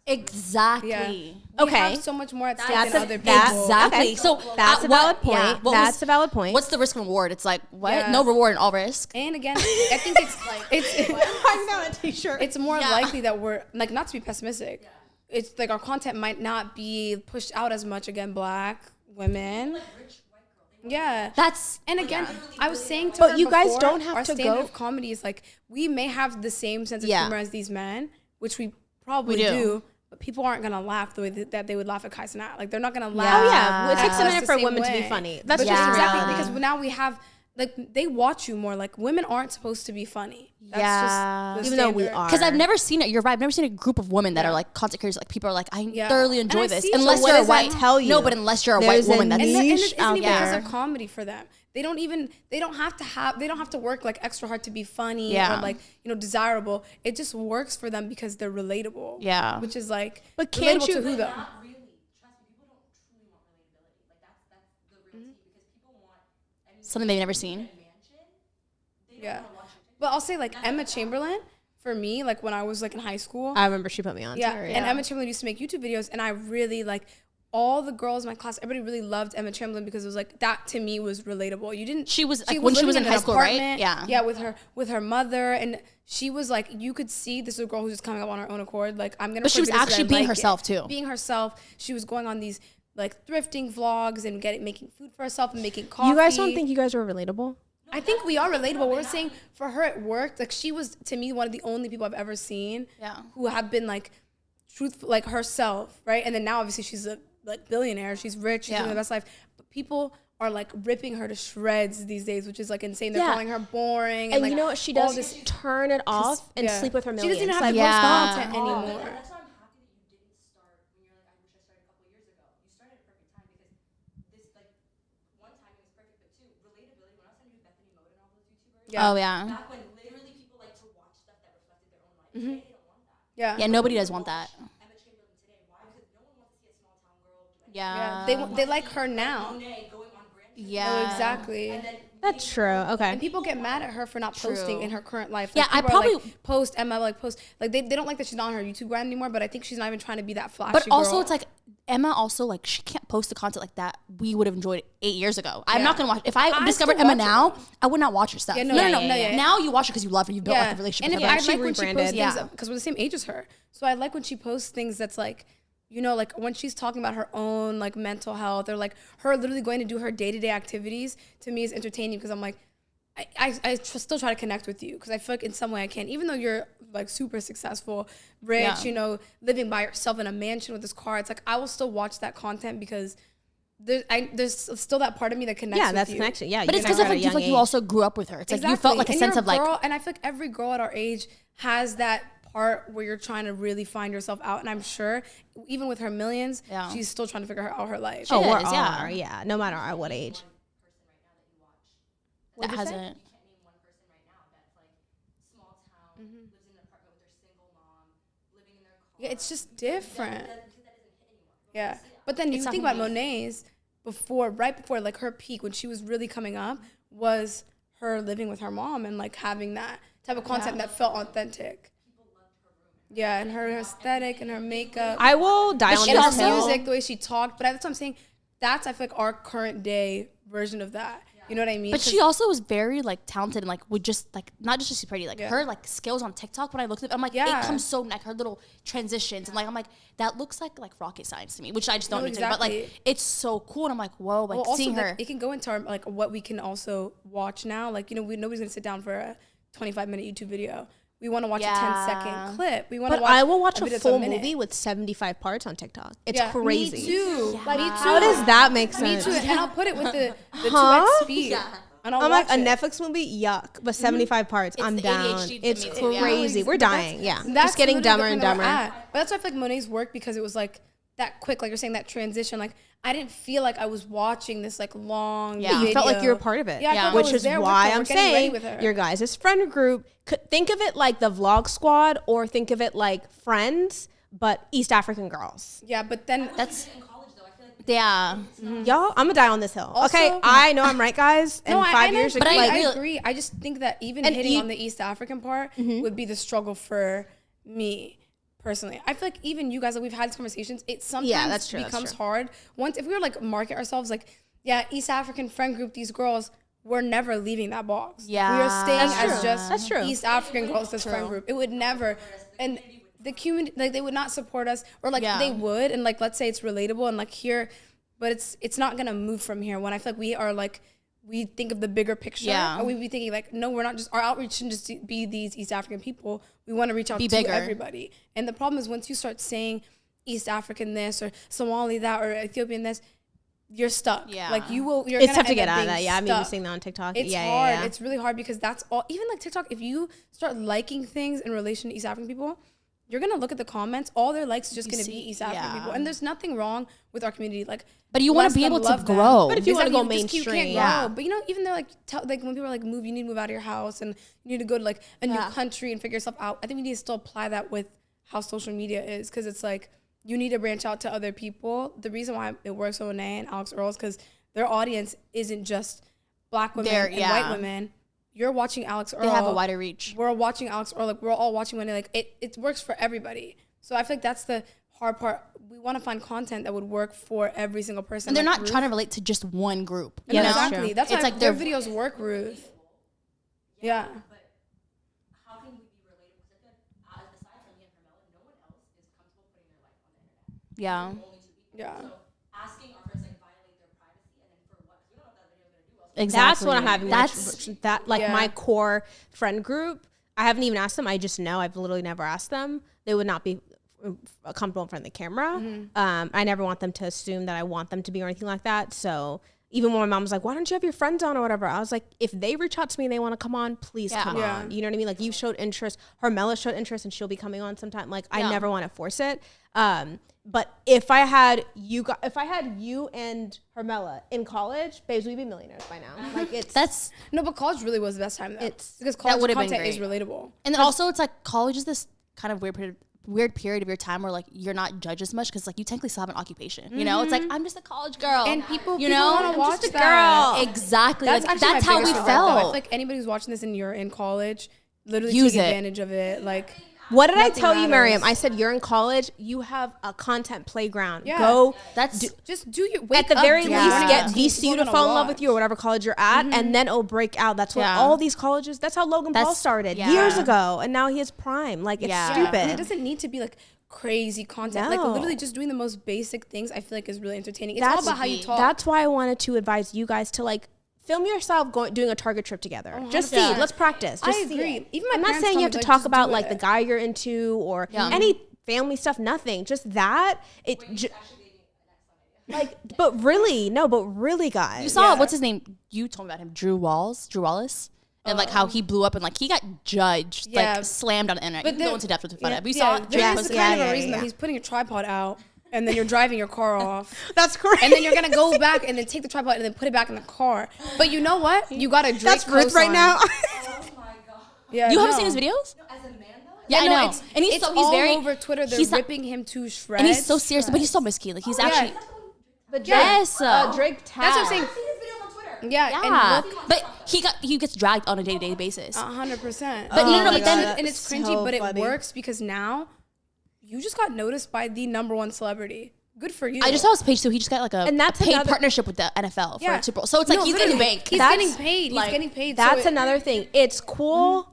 Exactly. Yeah. Okay. We have so much more at stake than other people. Exactly. Okay. So That's a valid point. Yeah, That's a valid point. What's the risk and reward? It's like, what? Yeah. No reward and all risk. And again, I think it's like I know a t-shirt. it's more likely that we're like, not to be pessimistic. Yeah. It's like our content might not be pushed out as much. Again, black women. Yeah. And again, I was saying to her But you guys before, don't have our to standard go. of comedy is like, we may have the same sense of humor as these men, which we probably do. But people aren't gonna laugh the way that they would laugh at Kai Cenat. Like they're not gonna laugh. Oh yeah, it takes a us minute the for same women to be way. funny. That's But just exactly reality. because now we have like they watch you more. Like women aren't supposed to be funny. That's just the even though we standard. are. Because I've never seen it. You're right. I've never seen a group of women that are like content creators. Like people are like, I thoroughly enjoy And I this. see- Unless so what you're a does that white. tell you? No, but unless you're a There's white woman, a that's And niche it isn't out even because there. of comedy for them. They don't have to work like extra hard to be funny Yeah. or like, desirable. It just works for them because they're relatable. Yeah. Which is like, But can't relatable you- to who though? something they've never seen. Yeah. But I'll say like Emma Chamberlain, for me, like when I was like in high school. I remember she put me on. Yeah. To her, And Emma Chamberlain used to make YouTube videos, and I really like all the girls in my class, everybody really loved Emma Chamberlain because it was like that to me was relatable. You didn't. She was like when she was living in high school, right? apartment, Yeah. Yeah, with her mother, and she was like, you could see this is a girl who's just coming up on her own accord. Like I'm gonna. But she was record videos 'cause I actually being like herself, it. too. Being herself, she was going on these like thrifting vlogs and making food for herself and making coffee. You guys don't think you guys were relatable? I think we are relatable. We're saying for her it worked. Like she was to me one of the only people I've ever seen who have been like truthful, like herself, right? And then now obviously she's a like billionaire. She's rich. She's living the best life. But people are like ripping her to shreds these days, which is like insane. They're calling her boring. And like, you know what she all does? this- Turn it off and sleep with her She millions. doesn't even have to Like, post content anymore. That's why I'm happy that you didn't start when you're like, I wish I started a couple years ago. You started at a perfect time because this, like, one timing was perfect, but two, relatability. When I was sending you Bethany Mode and all those YouTubers, Oh yeah. back when literally people like to watch stuff that reflected their own life. Today they don't want that. Yeah. Yeah. Nobody does want that. Emma Chamberlain today, why? Because no one wants to see a small town girl do anything. Yeah. They like her now. Monet going on brand. Yeah. Oh, exactly. that's true. Okay. And people get mad at her for not posting in her current life. Yeah, I people are probably- like, post Emma, like post, like they don't like that she's not on her YouTube brand anymore. But I think she's not even trying to be that flashy. But also, girl. it's like Emma. Also, like she can't post the content like that we would have enjoyed 8 years ago. I'm not gonna watch. If I discovered still Emma watch now, her. I would not watch her stuff. Yeah, no. Now you watch it because you love her. You built like a relationship And with if her. I like when she posts rebranded. things because we're the same age as her, so I like when she posts things that's like, like when she's talking about her own like mental health or like her literally going to do her day-to-day activities. To me, is entertaining because I'm like, still try to connect with you because I feel like in some way I can, even though you're like super successful, rich, you know, living by yourself in a mansion with this car. It's like I will still watch that content because there's still that part of me that connects. Yeah, that's you. connection. Yeah, but it's because like you feel like you also grew up with her. It's like you felt like a sense of like. And I feel like every girl at our age has that part where you're trying to really find yourself out. And I'm sure even with her millions, she's still trying to figure out her life. Oh, we're all, yeah. No matter at what age. That hasn't. You can't name one person right now that's like small town, lives in an apartment with their single mom, living in their car. Yeah, it's just different. That doesn't hit anymore. Yeah, but then you think about Monet's right before like her peak when she was really coming up was her living with her mom and like having that type of content that felt authentic. Yeah, and her aesthetic and her makeup. I will die on this hill. Music, the way she talked, but that's what I'm saying. That's I feel like our current day version of that. You know what I mean? But she also was very like talented and like would just like not just she's pretty, like her like skills on TikTok. When I looked at it, I'm like, it comes so like her little transitions and like I'm like that looks like rocket science to me, which I just don't do. But like it's so cool and I'm like, whoa, like also, seeing her. It can go into our, like what we can also watch now. Like, you know, nobody's gonna sit down for a 25-minute YouTube video. We want to watch a 10-second clip. We want to watch. I will watch a full movie with 75 parts on TikTok. It's crazy. Me too. Yeah. Like, me too. How does that make sense? Me too. And I'll put it with the 2x speed. Yeah. And I'm like, a Netflix movie, yuck. But 75 parts, I'm down. It's crazy. We're dying. That's just getting dumber and dumber. But that's why I feel like Monet's worked because it was like that quick, like you're saying, that transition. Like I didn't feel like I was watching this like long video. You felt like you were part of it. Which is why I'm saying your guys' friend group, think of it like the Vlog Squad or think of it like Friends, but East African girls. Yeah, but then that's in college though. I feel like y'all, I'm gonna die on this hill. Also, okay, I know I'm right, guys. In 5 years, but I agree. I just think that even hitting on the East African part would be the struggle for me. Personally, I feel like even you guys, like we've had these conversations, it sometimes becomes hard. Once, if we were like market ourselves, like, East African friend group, these girls, we're never leaving that box. We are staying as just East African girls, this friend group. It would never, and the community, like they would not support us, or like they would, and like let's say it's relatable and like here, but it's not gonna move from here. When I feel like we are like, we think of the bigger picture, or we be thinking like, no, we're not just, our outreach shouldn't just be these East African people. We want to reach out to everybody. And the problem is once you start saying East African this or Somali that or Ethiopian this, you're stuck. Like you're it's tough to get out of that. I'm even seeing that on TikTok. It's hard. It's really hard because that's all, even like TikTok, if you start liking things in relation to East African people, you're going to look at the comments, all their likes is just going to be East African people. And there's nothing wrong with our community. Like, but you want to be able to grow. But if you want to go mainstream, you can't grow. But you know, even though like when people are like, you need to move out of your house and you need to go to like a new country and figure yourself out. I think we need to still apply that with how social media is. Cause it's like, you need to branch out to other people. The reason why it works with Monet and Alex Earl is because their audience isn't just Black women and white women. You're watching Alex Earl. They have a wider reach. We're watching Alex Earl. Like we're all watching Monet. Like it works for everybody. So I feel like that's the hard part. We want to find content that would work for every single person. And they're not trying to relate to just one group. Yeah, exactly. That's why like their videos work, Ruth. Yeah. But how can we be relatable? Because I feel like aside from me and Carmela, no one else is comfortable putting their life on the internet. Yeah. Only two people. Yeah. So asking our friends like violate their privacy and then for what? Because we don't know what that video is going to do. Exactly. That's what I'm having. My core friend group. I haven't even asked them. I just know. I've literally never asked them. They would not be comfortable in front of the camera. I never want them to assume that I want them to be or anything like that. So even when my mom was like, why don't you have your friends on or whatever? I was like, if they reach out to me and they want to come on, please come on. You know what I mean? Like you showed interest. Hermela showed interest and she'll be coming on sometime. Like I never want to force it. But if I had you and Hermela in college, babes, we'd be millionaires by now. Like but college really was the best time though. Because college content is relatable. And then also it's like college is this kind of weird period of your time where like you're not judged as much because like you technically still have an occupation. You know, it's like I'm just a college girl, and people you know want to watch just a that. Girl. Exactly. That's how we felt. I feel like anybody who's watching this and you're in college, literally take advantage of it. Like. What did I tell you, Miriam? I said you're in college. You have a content playground. Yeah. Go. Just do your at the very least get VCU to fall in love with you or whatever college you're at, and then it'll break out. That's what all these colleges. That's how Logan Paul started years ago, and now he is prime. Like it's stupid. And it doesn't need to be like crazy content. Like literally just doing the most basic things. I feel like is really entertaining. It's all about how you talk. That's why I wanted to advise you guys to like film yourself doing a Target trip together. Just see. 100%. Let's practice. Just I see agree. it. Even my I'm not parents saying tell you have me, to like, talk just about do like the it. guy you're into or any family stuff. Nothing. Just that. But really, guys. You saw what's his name? You told me about him, Drew Wallace, and like how he blew up and like he got judged, like slammed on the internet. But You can go into depth with it. But we Yeah, saw there's kind of a reason that he's putting a tripod out, and then you're driving your car off. That's correct. And then you're gonna go back and then take the tripod and then put it back in the car. But you know what? You got a Drake That's Ruth right cosign. now. Yeah, You haven't seen his videos? As a man though. Yeah, I no, know. It's, And he's all very over Twitter. They're he's not- ripping him to shreds. and he's so serious, but he's so risky. Like he's actually But yes. Drake tag. That's what I'm saying. I've seen his videos on Twitter. Yeah, Yeah, and look, but he gets dragged on a day-to-day basis. 100%. But no, my but then God. and it's cringy, So but it funny. works because now you just got noticed by the #1 celebrity. Good for you. I just saw his page too. He just got like a, And that's a paid another- partnership with the NFL for Yeah. a Super Bowl. So it's like No, he's getting literally, bank. He's getting paid. He's getting paid. That's so another thing. It's cool.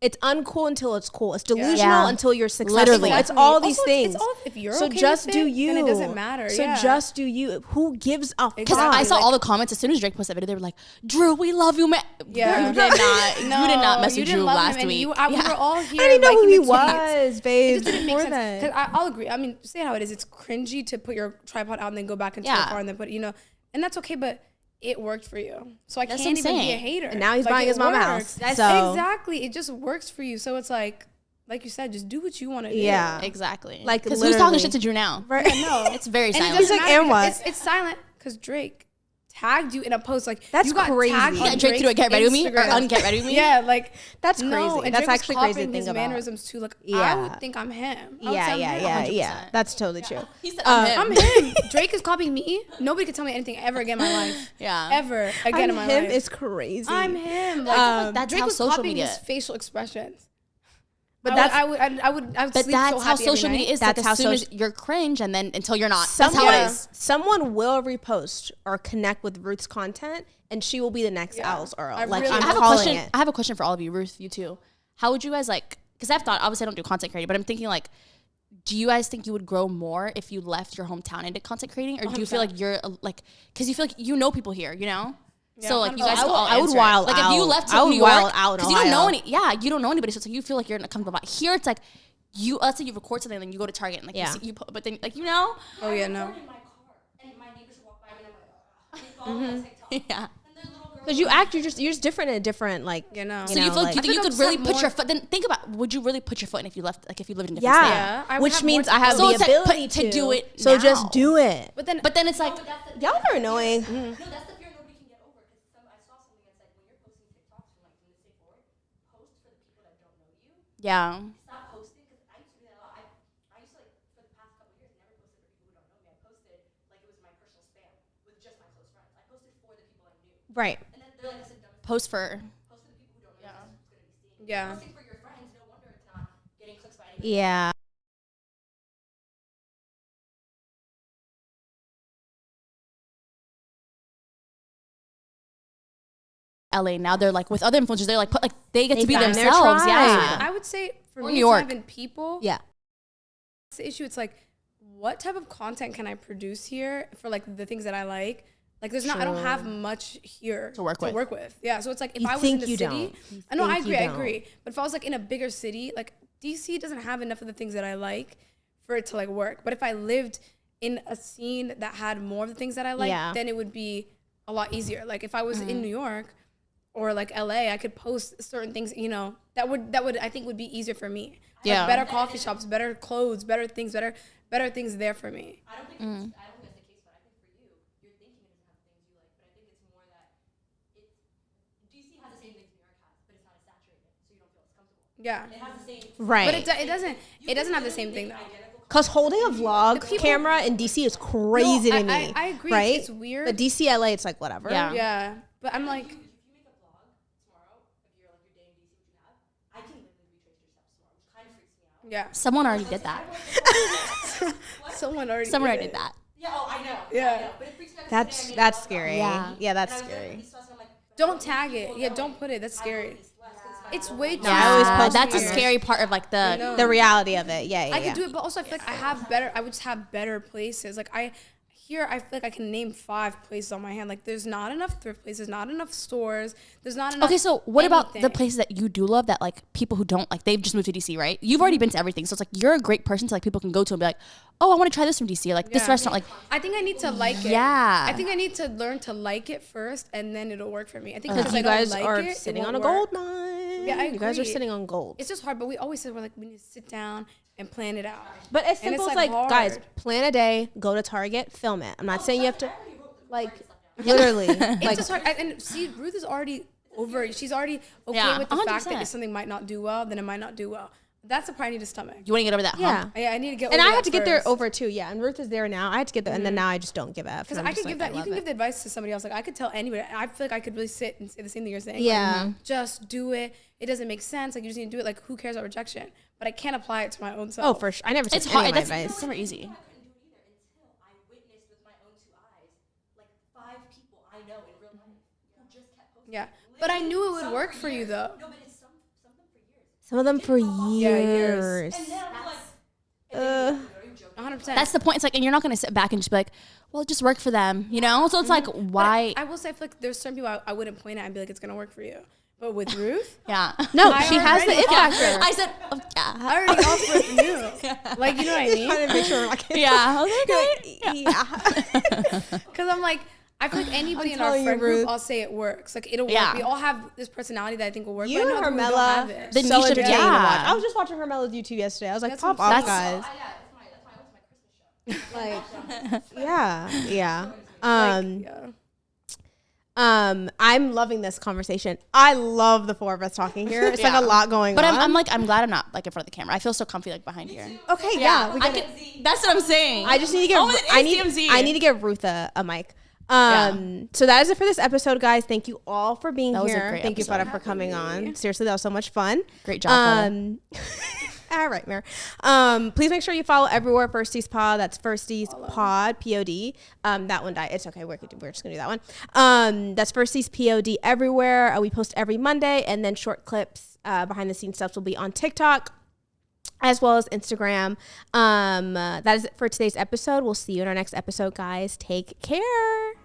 It's uncool until it's cool. It's delusional Yeah. until you're successful. Literally. It's all Also, these it's things. all- if you're so okay just with do it, you. then it doesn't matter. So Yeah. just do you. Who gives a Because fuck? I saw all the comments as soon as Drake posted that video. They were like, "Drew, we love you, man." Yeah. You did not. No, you did not mess you with didn't Drew love last him, and week. we were all here. I didn't know who liking he the tweets. was, babe. It just didn't make before sense. that. 'Cause I'll agree. I mean, say how it is. It's cringy to put your tripod out and then go back into your Yeah. car and then put, and that's okay. But it worked for you, so I That's can't what I'm even be a saying. hater. And now he's Like, buying it his mama works. house. So- Exactly, it just works for you. So it's like you said, just do what you want to do. Yeah. Exactly. Like, because who's talking literally. shit to Drew now? Right. No, It's very and silent. it doesn't He's like, matter and what? because it's silent because Drake tagged you in a post. Like That's you got crazy. tagged You on Yeah, Drake to do a Drake's get ready with me or Instagram. unget ready with me. Yeah, like That's no, crazy. and That's Drake was actually crazy to copying think his about. mannerisms too. Like I Yeah. would think I'm him. I would Yeah, say I'm yeah, him. yeah, 100%. yeah. That's totally true. He said, I'm him. Drake is copying me. Nobody could tell me anything ever again in my life. Yeah. Ever again in my him life. is crazy. I'm him. Like, That's Drake how was social copying media. his facial expressions. But I would But sleep that's so how happy every social media night. is. That's Like, how as soon as social- you're cringe and then until you're not. That's how Yeah. it is. Someone will repost or connect with Ruth's content, and she will be the next Yeah. Alice Earl. I Like really I'm I have a calling question. it. I have a question for all of you, Ruth, you too. How would you guys like? Because I've thought, obviously, I don't do content creating, but I'm thinking like, do you guys think you would grow more if you left your hometown and did content creating, or do you feel like you're like, because you feel like you know people here, you know? So like you guys, I would- all I would answer it. wild Like if you out. left I would New York, wild out in because you don't know Ohio. any. Yeah, you don't know anybody, so it's like you feel like you're comfortable. But here, it's like you. Let's say you record something, and then you go to Target, and like Yeah. but then like you know. Oh yeah, no. In my car, and my neighbors would walk by me, and I'm like, they follow me on TikTok. Yeah. And they're little girls. Because you're just different in a different like. You know. So you feel like like- you I could feel really like put I'm your more- foot. Then think about, would you really put your foot in if you left, like if you lived in a different Yeah, state? Yeah, I would which have means more I have So the it's like, ability to do it So now. just do it. But then it's like, Y'all are annoying. No, that's the fear nobody can get over. Because I saw something that said when you're posting TikToks from like from this day forward, post for the people that don't know you. yeah. Stop posting because I used to do that a lot. I used to like for the past couple of years never posted for people who don't know me. I posted like it was my personal spam with just my close friends. I posted for the people I knew. Right. And then they're like, that's the dumbest. Post for. Post for the people who don't know you. That's who's gonna be seeing. Yeah. Posting for your friends, no wonder it's not getting clicks by anybody. Yeah. LA now they're like with other influencers, they're like put like they get They to be found their themselves. tribe. Yeah. I would say for Or me, New it's York. not even people. Yeah. It's the issue. It's like, what type of content can I produce here for like the things that I like? Like, there's not. I don't have much here To work with. Yeah. So it's like if You I was in think the you city, don't. You I know I think you agree. I don't. agree. But if I was like in a bigger city, like DC doesn't have enough of the things that I like for it to like work. But if I lived in a scene that had more of the things that I like, Yeah. then it would be a lot easier. Like if I was in New York or like LA, I could post certain things, that would I think would be easier for me. Yeah. Like better coffee shops, better clothes, better things there for me. I don't think I don't think that's the case, but I think for you, you're thinking it doesn't have the things you like, but I think it's more that DC has the same things New York has, but it's not as saturated, so you don't feel as comfortable. Yeah. It has the same. Right. But it doesn't have the same thing though. Because holding a vlog people- camera in DC is crazy No, to me. I agree. Right? It's weird. But DC, LA, it's like whatever. Yeah. Yeah. But I'm like, If you make a vlog tomorrow of your like your day in DC, what you have, I can literally retrace your steps tomorrow, which kind of freaks me out. yeah. Someone already did that. Someone already Did that. Yeah. Oh, I know. Yeah. I know. But it freaks me out. 'cause today I made a That's vlog. scary. Yeah. Yeah, that's And I was scary. like, and I'm like, Don't tag it. Yeah, don't put it. That's scary. It's way too. I always post That's a weird. scary part of like the. know. The reality of it. Yeah, yeah, I yeah. could do it, but also I feel like I would just have better places. Like here I feel like I can name 5 places on my hand. Like there's not enough thrift places, not enough stores. There's not enough. Okay, so what about anything. the places that you do love that like people who don't like, they've just moved to DC, right? You've already been to everything. So it's like you're a great person to like people can go to and be like, oh, I want to try this from DC. Or like this restaurant, like I think I need to like it. Yeah. I think I need to learn to like it first and then it'll work for me. I think Because because you I don't guys like are it, sitting it on a won't gold work. mine. Yeah, I You guys are agree. sitting on gold. It's just hard, but we always say we're like we need to sit down and plan it out. But as And it's, simple as like, hard. guys, plan a day, go to Target, film it. I'm not saying you have to, like, literally. It's like, just hard. And see, Ruth is already over it. She's already okay Yeah, with the fact that 100%. if something might not do well, then it might not do well. That's the part I need to stomach. you want to get over that hump. yeah. I need to get And over I had that to get there first. over too, yeah. And Ruth is there now. I had to get there, and then now I just don't give up. Because I'm I just could give like, that, you love can it. give the advice to somebody else. Like I could tell anybody. I feel like I could really sit and say the same thing you're saying. Yeah. Like, just do it. It doesn't make sense. Like you just need to do it. Like who cares about rejection? But I can't apply it to my own self. Oh, for sure. I never took It's any hard. of my That's advice. never easy. I couldn't do it either until I witnessed with my own 2 eyes, like 5 people I know in real life who just kept posting. Yeah. But I knew it would work for you though. No, but it's some of them for years. Some of them for years. years. And then I'm like, 100%. That's the point. It's like, and you're not going to sit back and just be like, well, it just worked for them, you know? So it's like, why? I will say I feel like there's certain people I wouldn't point at and be like it's gonna work for you. But with Ruth, Yeah. No, I she has the already it factor. I said, oh, yeah. I already offered you. Like you know what I mean? Trying to make sure, like, Yeah. I was like, okay. yeah. Because I'm like, I feel like anybody I'm in our telling you, friend Ruth. group, I'll say it works. Like it'll Yeah. work. We all have this personality that I think will work. You but I and know other people don't Hermela, have it. Then so you should- entertaining to yeah. watch. I was just watching Hermela's YouTube yesterday. I was like, That's pop what off, I'm guys. that's why I went to my Christmas show. Like, yeah. Yeah. I'm loving this conversation. I love the 4 of us talking here. It's like Yeah. a lot going But on. I'm like, I'm glad I'm not like in front of the camera. I feel so comfy like behind here. okay, yeah. We I get can, it. that's what I'm saying. I just need to get. Oh, it I is need. TMZ. I need to get Ruth a mic. So that is it for this episode, guys. Thank you all for being That was a here. great Thank you, episode. Farah, for coming on. Seriously, that was so much fun. Great job, Farah. All right, Mare. Please make sure you follow everywhere Firsties Pod. That's Firsties Pod, P-O-D. That one died. It's okay. We're just going to do that one. That's Firsties P-O-D everywhere. We post every Monday, and then short clips, behind the scenes stuff will be on TikTok as well as Instagram. That is it for today's episode. We'll see you in our next episode, guys. Take care.